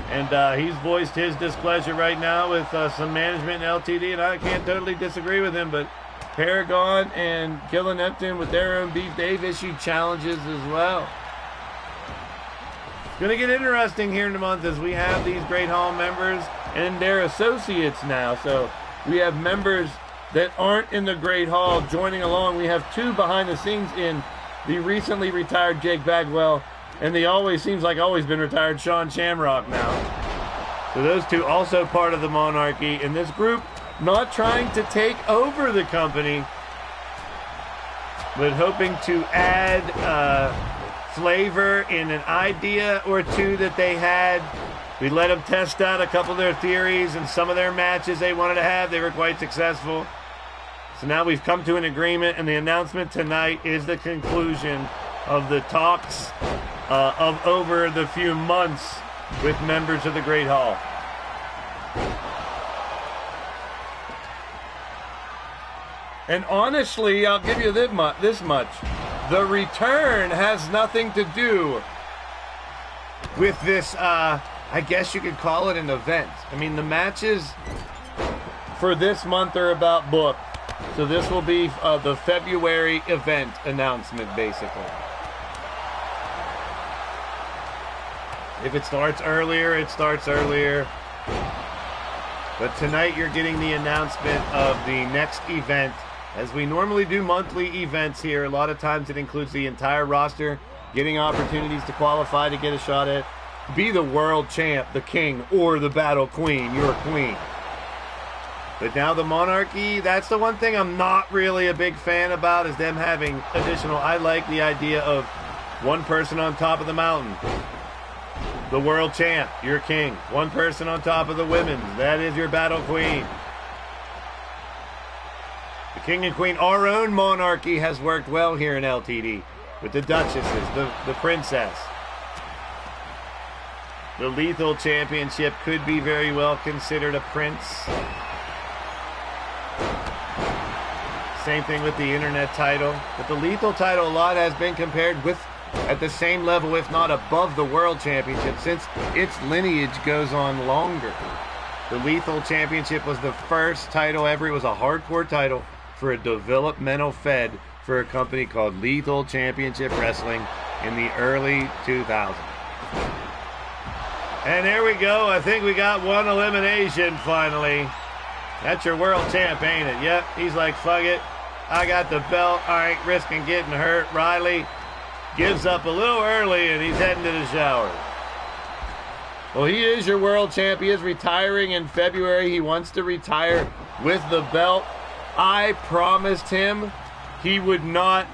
And he's voiced his displeasure right now with some management in LTD, and I can't totally disagree with him, but Paragon and Killer Neptune with their own beef, they've issued challenges as well. It's going to get interesting here in the month as we have these Great Hall members and their associates now. So we have members that aren't in the Great Hall joining along. We have 2 behind the scenes in the recently retired Jake Bagwell and the always been retired Sean Shamrock now. So those 2 also part of the Monarchy. In this group, not trying to take over the company, but hoping to add flavor in an idea or 2 that they had. We let them test out a couple of their theories and some of their matches they wanted to have. They were quite successful. So now we've come to an agreement, and the announcement tonight is the conclusion of the talks of over the few months with members of the Great Hall. And honestly, I'll give you this much. The return has nothing to do with this, I guess you could call it an event. I mean, the matches for this month are about booked. So this will be the February event announcement, basically. If it starts earlier, it starts earlier. But tonight you're getting the announcement of the next event. As we normally do monthly events here, a lot of times it includes the entire roster. getting opportunities to qualify to get a shot at be the world champ, the king, or the battle queen, your queen. But now the monarchy, that's the one thing I'm not really a big fan about, is them having additional. I like the idea of one person on top of the mountain. The world champ, your king. One person on top of the women's, that is your battle queen. The king and queen, our own monarchy has worked well here in LTD with the duchesses, the princess. The lethal championship could be very well considered a prince. Same thing with the internet title. But the lethal title, a lot has been compared with at the same level, if not above, the world championship, since its lineage goes on longer. The lethal championship was the first title ever. It was a hardcore title for a developmental fed for a company called Lethal Championship Wrestling in the early 2000s. And there we go. I think we got one elimination finally. That's your world champ, ain't it? Yep. He's like, fuck it. I got the belt. I ain't risking getting hurt. Riley gives up a little early, and he's heading to the shower. Well, he is your world champ. He is retiring in February. He wants to retire with the belt. I promised him he would not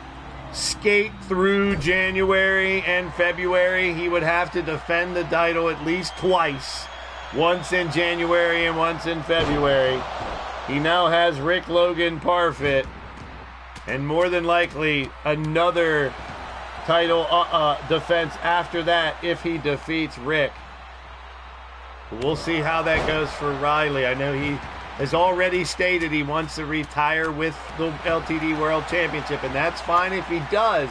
skate through January and February. He would have to defend the title at least twice. Once in January and once in February. He now has Rick Logan Parfit. And more than likely, another title defense after that if he defeats Rick. We'll see how that goes for Riley. I know he has already stated he wants to retire with the LTD World Championship, and that's fine if he does.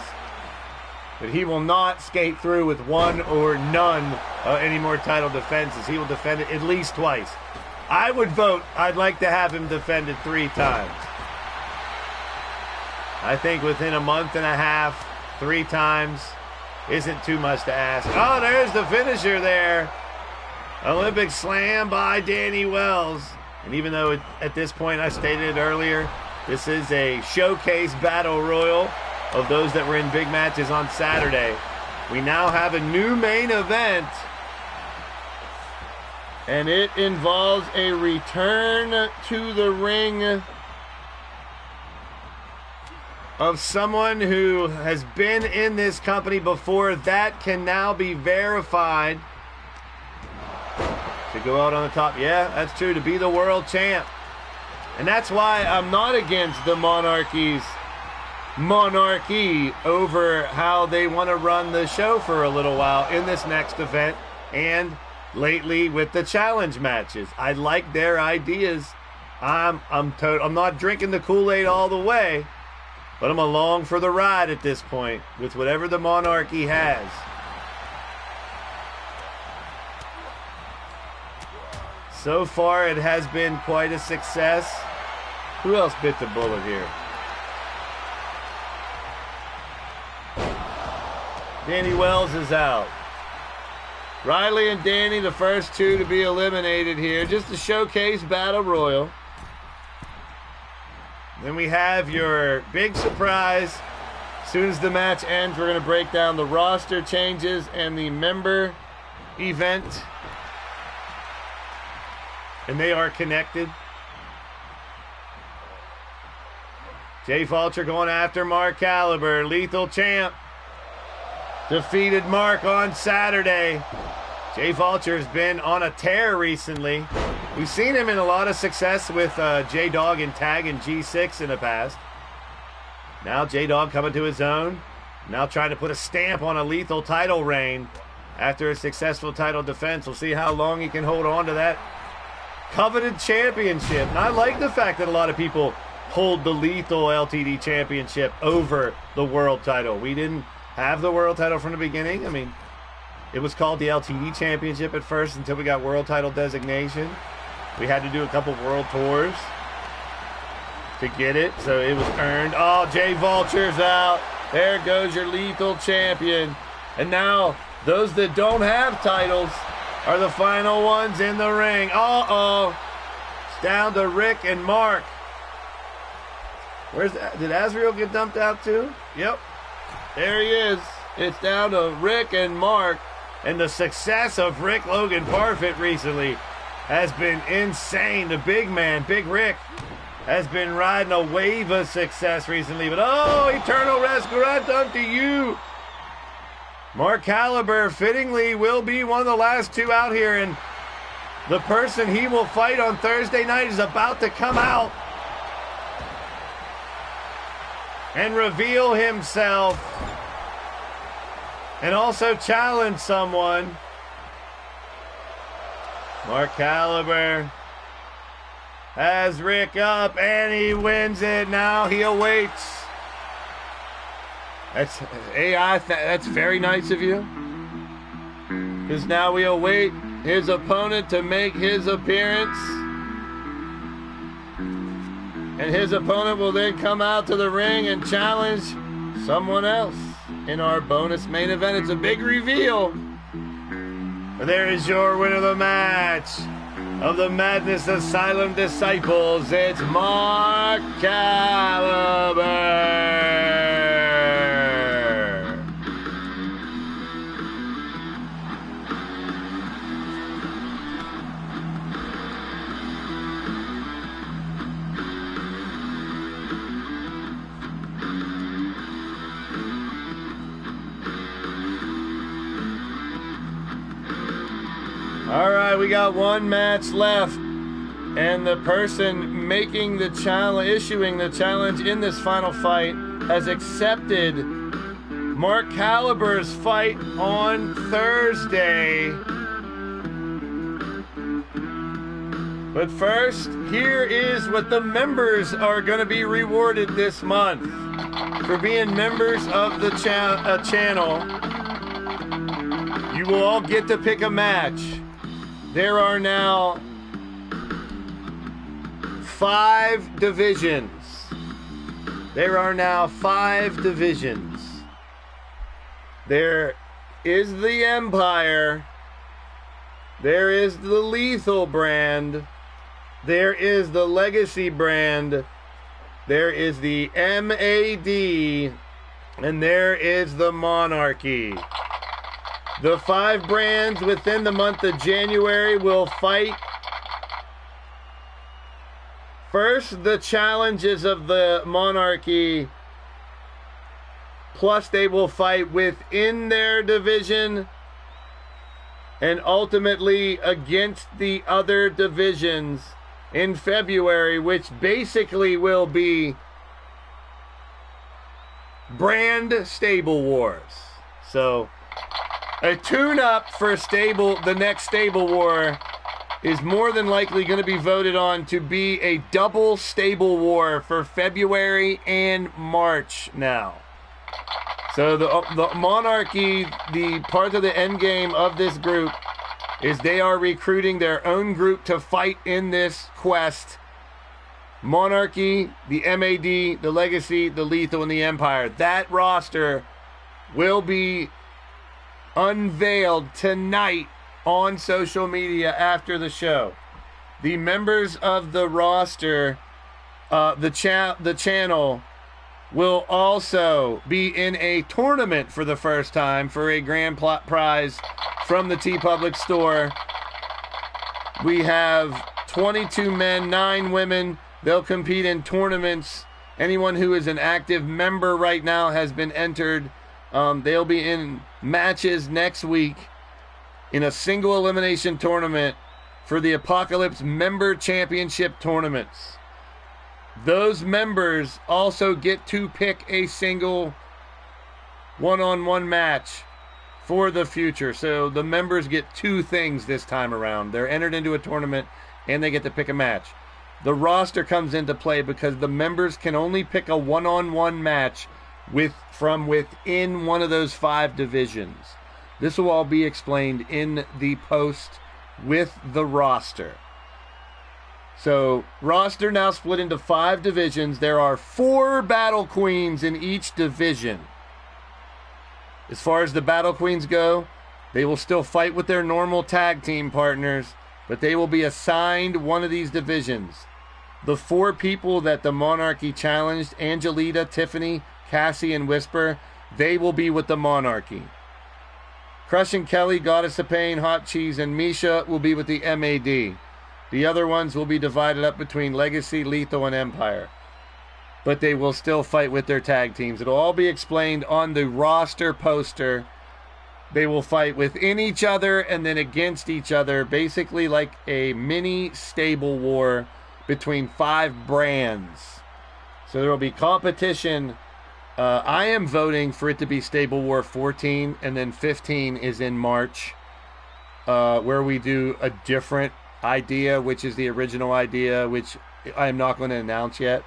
But he will not skate through with one or none any more title defenses. He will defend it at least twice. I would vote I'd like to have him defended 3 times. I think within a month and a half, 3 times isn't too much to ask. Oh, there's the finisher there. Olympic slam by Danny Wells. And even though at this point I stated it earlier, this is a showcase battle royal of those that were in big matches on Saturday. We now have a new main event. And it involves a return to the ring of someone who has been in this company before. That can now be verified. To go out on the top. Yeah, that's true. To be the world champ. And that's why I'm not against the monarchy over how they want to run the show for a little while in this next event and lately with the challenge matches. I like their ideas. I'm not drinking the Kool-Aid all the way, but I'm along for the ride at this point with whatever the monarchy has. So far, it has been quite a success. Who else bit the bullet here? Danny Wells is out. Riley and Danny, the first 2 to be eliminated here. Just a showcase battle royal. Then we have your big surprise. As soon as the match ends, we're going to break down the roster changes and the member event. And they are connected. Jay Vulture going after Mark Caliber. Lethal champ. Defeated Mark on Saturday. Jay Vulture has been on a tear recently. We've seen him in a lot of success with J-Dog and Tag and G6 in the past. Now J-Dog coming to his own. Now trying to put a stamp on a lethal title reign after a successful title defense. We'll see how long he can hold on to that coveted championship. And I like the fact that a lot of people hold the lethal LTD championship over the world title. We didn't have the world title from the beginning. I mean, it was called the LTD championship at first until we got world title designation. We had to do a couple world tours to get it, so it was earned. Oh, Jay Vulture's out. There goes your lethal champion. And now those that don't have titles are the final ones in the ring. Uh-oh. It's down to Rick and Mark. Did Azrael get dumped out too? Yep. There he is. It's down to Rick and Mark. And the success of Rick Logan Parfit recently has been insane. The big man, Big Rick, has been riding a wave of success recently. But oh, Eternal Restaurant unto you. Mark Caliber fittingly will be one of the last two out here. And the person he will fight on Thursday night is about to come out and reveal himself and also challenge someone. Mark Caliber has Rick up, and he wins it. Now he awaits. That's AI. That's very nice of you. Because now we await his opponent to make his appearance. And his opponent will then come out to the ring and challenge someone else in our bonus main event. It's a big reveal. There is your winner of the match of the Madness Asylum Disciples. It's Mark Caliber. All right, we got one match left, and the person making the challenge, issuing the challenge in this final fight, has accepted Mark Caliber's fight on Thursday. But first, here is what the members are going to be rewarded this month for being members of the channel. You will all get to pick a match. There are now 5 divisions. There are now 5 divisions. There is the Empire. There is the Lethal brand. There is the Legacy brand. There is the MAD. And there is the Monarchy. The 5 brands within the month of January will fight. First, the challenges of the Monarchy, plus they will fight within their division and ultimately against the other divisions in February, which basically will be brand stable wars. So a tune-up for the next stable war is more than likely going to be voted on to be a double stable war for February and March now. So the Monarchy, the part of the end game of this group is they are recruiting their own group to fight in this quest. Monarchy, the MAD, the Legacy, the Lethal, and the Empire. That roster will be unveiled tonight on social media after the show. The members of the roster, the channel, will also be in a tournament for the first time for a grand prize from the TeePublic store. We have 22 men, 9 women. They'll compete in tournaments. Anyone who is an active member right now has been entered. They'll be in matches next week in a single elimination tournament for the Apocalypse Member Championship tournaments. Those members also get to pick a single one-on-one match for the future. So the members get 2 things this time around. They're entered into a tournament and they get to pick a match. The roster comes into play because the members can only pick a one-on-one match from within one of those 5 divisions. This will all be explained in the post with the roster. So, roster now split into 5 divisions. There are 4 Battle Queens in each division. As far as the Battle Queens go, they will still fight with their normal tag team partners, but they will be assigned one of these divisions. The 4 people that the Monarchy challenged, Angelita, Tiffany, Cassie, and Whisper, they will be with the Monarchy. Crush and Kelly, Goddess of Pain, Hot Cheese, and Misha will be with the MAD. The other ones will be divided up between Legacy, Lethal, and Empire. But they will still fight with their tag teams. It'll all be explained on the roster poster. They will fight within each other and then against each other, basically like a mini stable war between 5 brands. So there will be competition. I am voting for it to be Stable War 14, and then 15 is in March, where we do a different idea, which is the original idea, which I am not going to announce yet.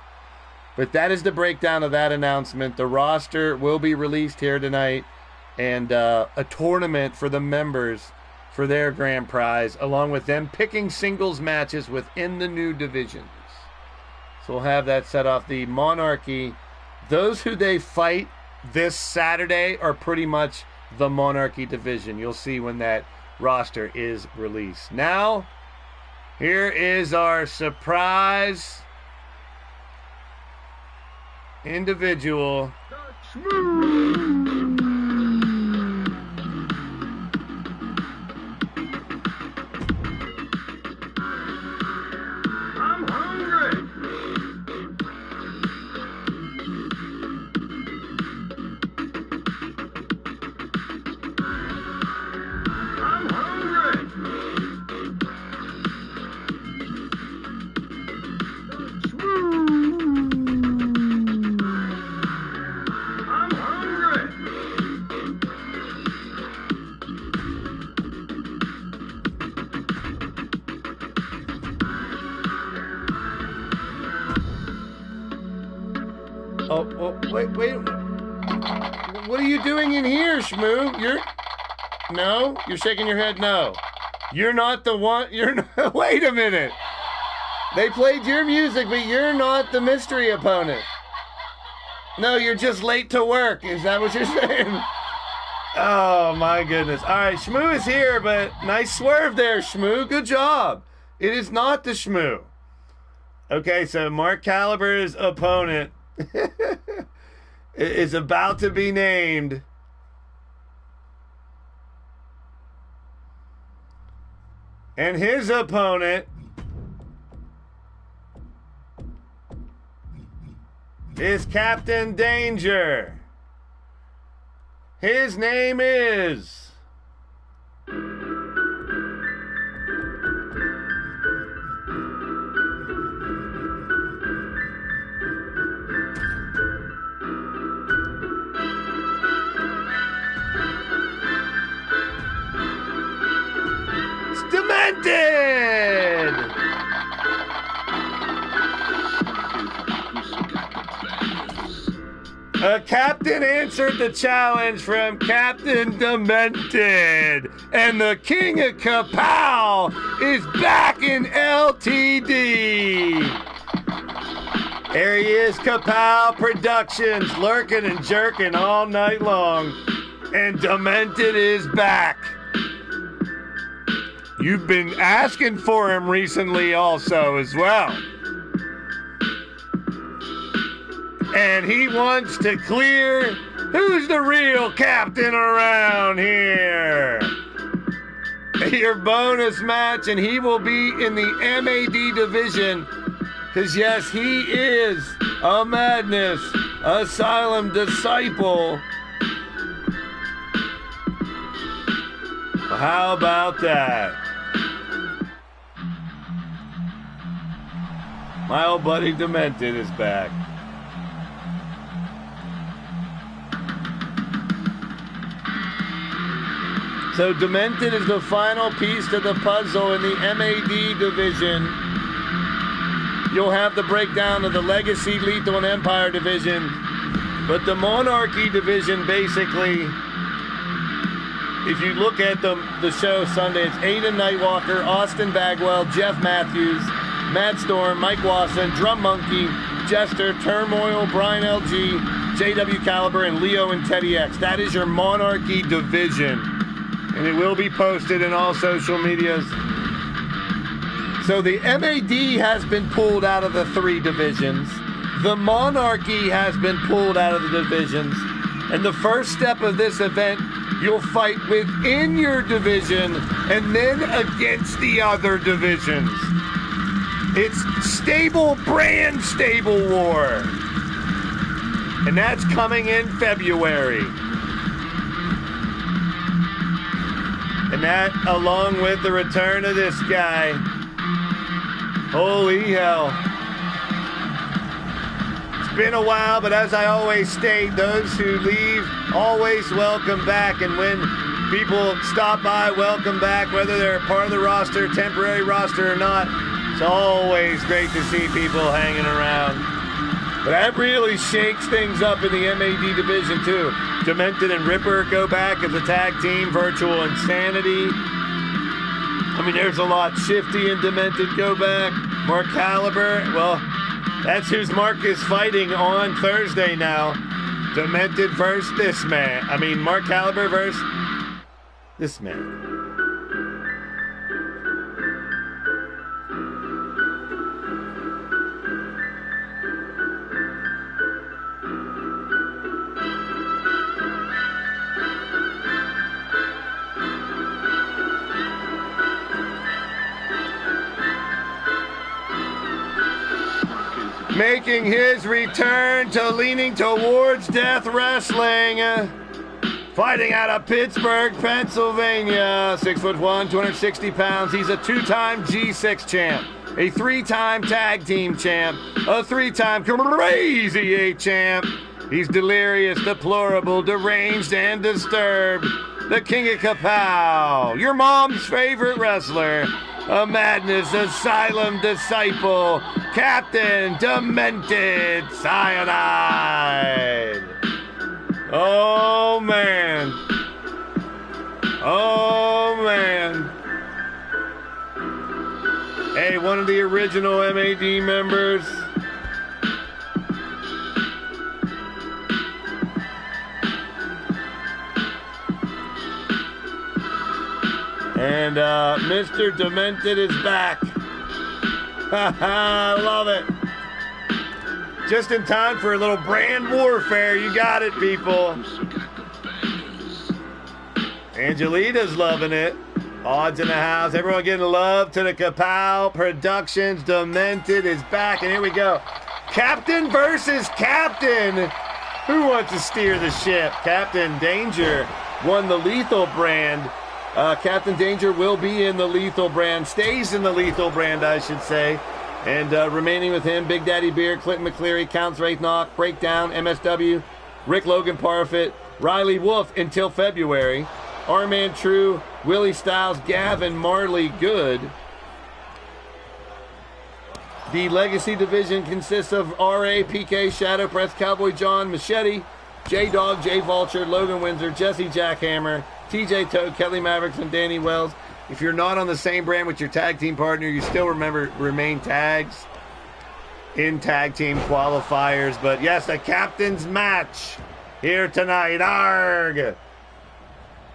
But that is the breakdown of that announcement. The roster will be released here tonight, and a tournament for the members for their grand prize, along with them picking singles matches within the new divisions. So we'll have that set off. The Monarchy, those who they fight this Saturday are pretty much the Monarchy division. You'll see when that roster is released. Now, here is our surprise individual. Wait. What are you doing in here, Shmoo? You're shaking your head no. You're not the one, wait a minute. They played your music, but you're not the mystery opponent. No, you're just late to work. Is that what you're saying? Oh, my goodness. All right, Shmoo is here, but nice swerve there, Shmoo. Good job. It is not the Shmoo. Okay, so Mark Caliber's opponent is about to be named. And his opponent is Captain Danger. His name is Demented! A captain answered the challenge from Captain Demented, and the King of Kapow is back in LTD. There he is, Kapow Productions, lurking and jerking all night long, and Demented is back. You've been asking for him recently also as well. And he wants to clear who's the real captain around here. Your bonus match, and he will be in the MAD division. Because yes, he is a Madness Asylum disciple. Well, how about that? My old buddy Demented is back. So Demented is the final piece to the puzzle in the MAD division. You'll have the breakdown of the Legacy, Lethal, and Empire division. But the Monarchy division, basically, if you look at the show Sunday, it's Aiden Nightwalker, Austin Bagwell, Jeff Matthews, Matt Storm, Mike Wasson, Drum Monkey, Jester, Turmoil, Brian LG, JW Caliber, and Leo and Teddy X. That is your Monarchy division. And it will be posted in all social medias. So the MAD has been pulled out of the 3 divisions. The Monarchy has been pulled out of the divisions. And the first step of this event, you'll fight within your division and then against the other divisions. It's brand stable war. And that's coming in February. And that, along with the return of this guy. Holy hell. It's been a while, but as I always state, those who leave always welcome back. And when people stop by, welcome back, whether they're part of the roster, temporary roster or not. It's always great to see people hanging around. But that really shakes things up in the MAD division, too. Demented and Ripper go back as a tag team. Virtual Insanity. I mean, there's a lot. Shifty and Demented go back. Mark Caliber, well, that's whose Mark is fighting on Thursday now. Demented versus this man. I mean, Mark Caliber versus this man. Making his return to leaning towards death wrestling. Fighting out of Pittsburgh, Pennsylvania. 6'1", 260 pounds. He's a 2-time G6 champ, a 3-time tag team champ, a 3-time Crazy 8 champ. He's delirious, deplorable, deranged, and disturbed. The King of Kapow, your mom's favorite wrestler. A Madness Asylum disciple, Captain Demented Cyanide. Oh, man. Oh, man. Hey, one of the original MAD members. And Mr. Demented is back. I love it. Just in time for a little brand warfare. You got it, people. Angelita's loving it. Odds in the house. Everyone getting love to the Kapow Productions. Demented is back. And here we go. Captain versus Captain. Who wants to steer the ship? Captain Danger won the Lethal brand. Captain Danger will be in the Lethal brand, stays in the Lethal brand, I should say. And remaining with him, Big Daddy Beer, Clinton McCleary, Counts Wraithnock, Breakdown, MSW, Rick Logan Parfit, Riley Wolf until February, R-Man True, Willie Styles, Gavin Marley Good. The Legacy division consists of R.A., PK, Shadow, Press, Cowboy John, Machete, J-Dog, J Vulture, Logan Windsor, Jesse Jackhammer, TJ Toad, Kelly Mavericks, and Danny Wells. If you're not on the same brand with your tag team partner, you still remain tags in tag team qualifiers. But yes, a captain's match here tonight. Arg!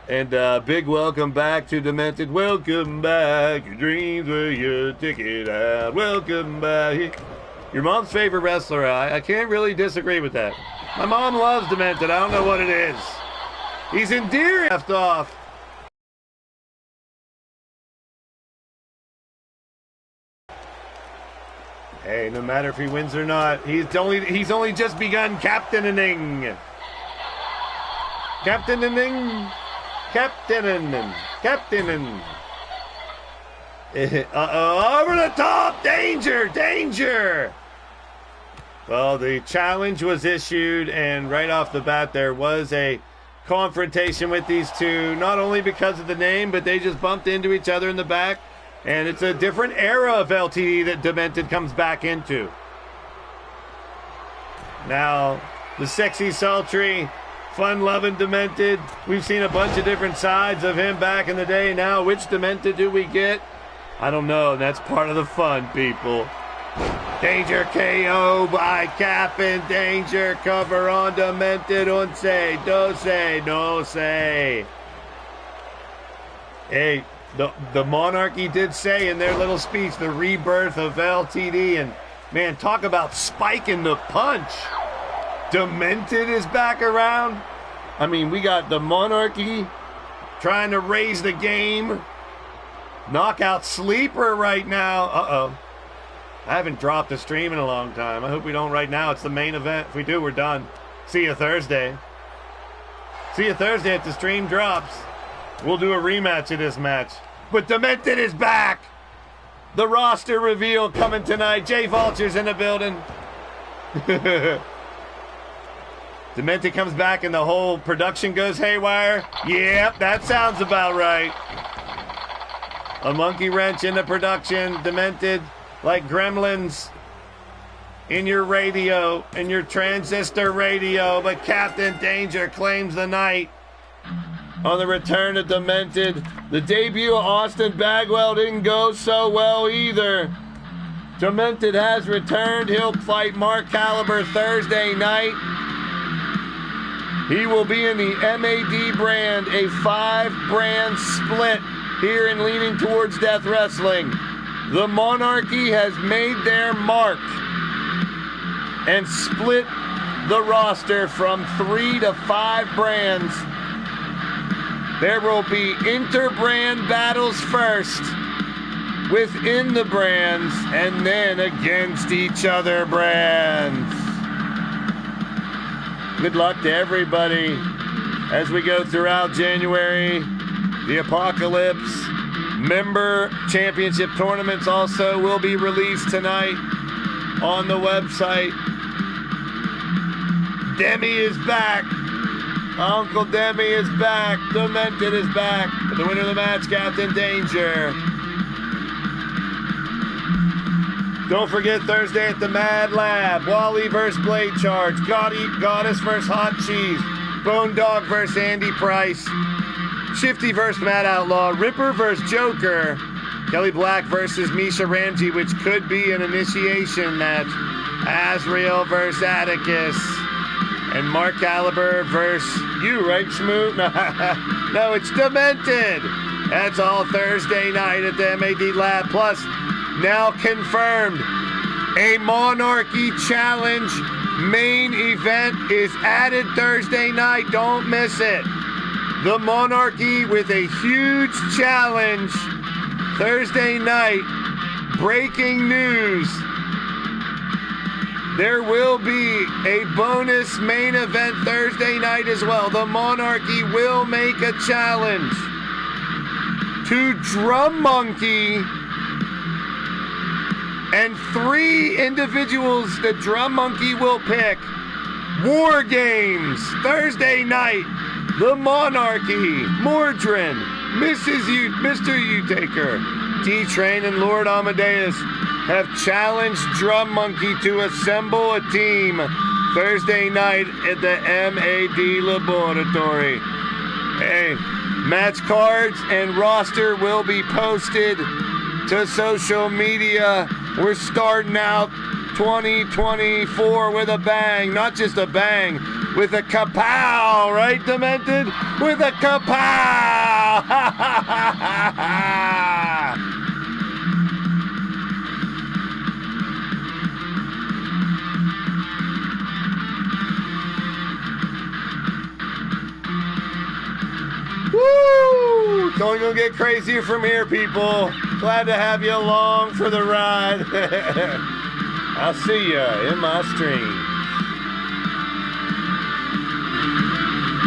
And big welcome back to Demented. Welcome back. Your dreams were your ticket out. Welcome back. Your mom's favorite wrestler. I can't really disagree with that. My mom loves Demented. I don't know what it is. He's endearing. Left off. Hey, no matter if he wins or not, he's only just begun captaining. Captaining. Over the top, danger. Well, the challenge was issued, and right off the bat, there was a confrontation with these two, not only because of the name, but they just bumped into each other in the back. And it's a different era of LTD that Demented comes back into. Now, the sexy, sultry, fun-loving Demented. We've seen a bunch of different sides of him back in the day. Now, which Demented do we get? I don't know. That's part of the fun, people. Danger KO by Captain Danger. Cover on Demented. Unce, dose, no say. Hey, the Monarchy did say in their little speech the rebirth of LTD. And, man, talk about spiking the punch. Demented is back around. I mean, we got the Monarchy trying to raise the game. Knockout Sleeper right now. Uh-oh. I haven't dropped a stream in a long time. I hope we don't right now. It's the main event. If we do, we're done. See you Thursday. See you Thursday if the stream drops. We'll do a rematch of this match. But Demented is back. The roster reveal coming tonight. Jay Vulture's in the building. Demented comes back and the whole production goes haywire. Yep, that sounds about right. A monkey wrench in the production. Demented like gremlins in your radio, in your transistor radio. But Captain Danger claims the night on the return of Demented. The debut of Austin Bagwell didn't go so well either. Demented has returned. He'll fight Mark Caliber Thursday night. He will be in the MAD brand, a 5-brand split here in Leaning Towards Death Wrestling. The Monarchy has made their mark and split the roster from 3 to 5 brands. There will be inter-brand battles first within the brands and then against each other brands. Good luck to everybody as we go throughout January. The Apocalypse member championship tournaments also will be released tonight on the website. Demi is back. Uncle Demi is back. Demented is back. The winner of the match, Captain Danger. Don't forget Thursday at the Mad Lab. Wally vs. Blade Charge. Goddess vs. Hot Cheese. Bone Dog vs. Andy Price. Shifty vs. Mad Outlaw. Ripper vs. Joker. Kelly Black versus Misha Ramji, which could be an initiation match. Azrael vs. Atticus. And Mark Caliber versus you, right, Schmoot? No, it's Demented. That's all Thursday night at the MAD Lab. Plus, now confirmed, a Monarchy Challenge main event is added Thursday night. Don't miss it. The Monarchy with a huge challenge Thursday night. Breaking news. There will be a bonus main event Thursday night as well. The Monarchy will make a challenge to Drum Monkey and 3 individuals the Drum Monkey will pick. War Games Thursday night. The Monarchy, Mordrin, Mr. U-Taker, T-Train, and Lord Amadeus have challenged Drum Monkey to assemble a team Thursday night at the MAD Laboratory. Hey, match cards and roster will be posted to social media. We're starting out 2024 with a bang. Not just a bang, with a kapow, right, Demented? With a kapow! Ha ha ha ha ha! Woo! It's only gonna get crazier from here, people. Glad to have you along for the ride. I'll see ya in my stream.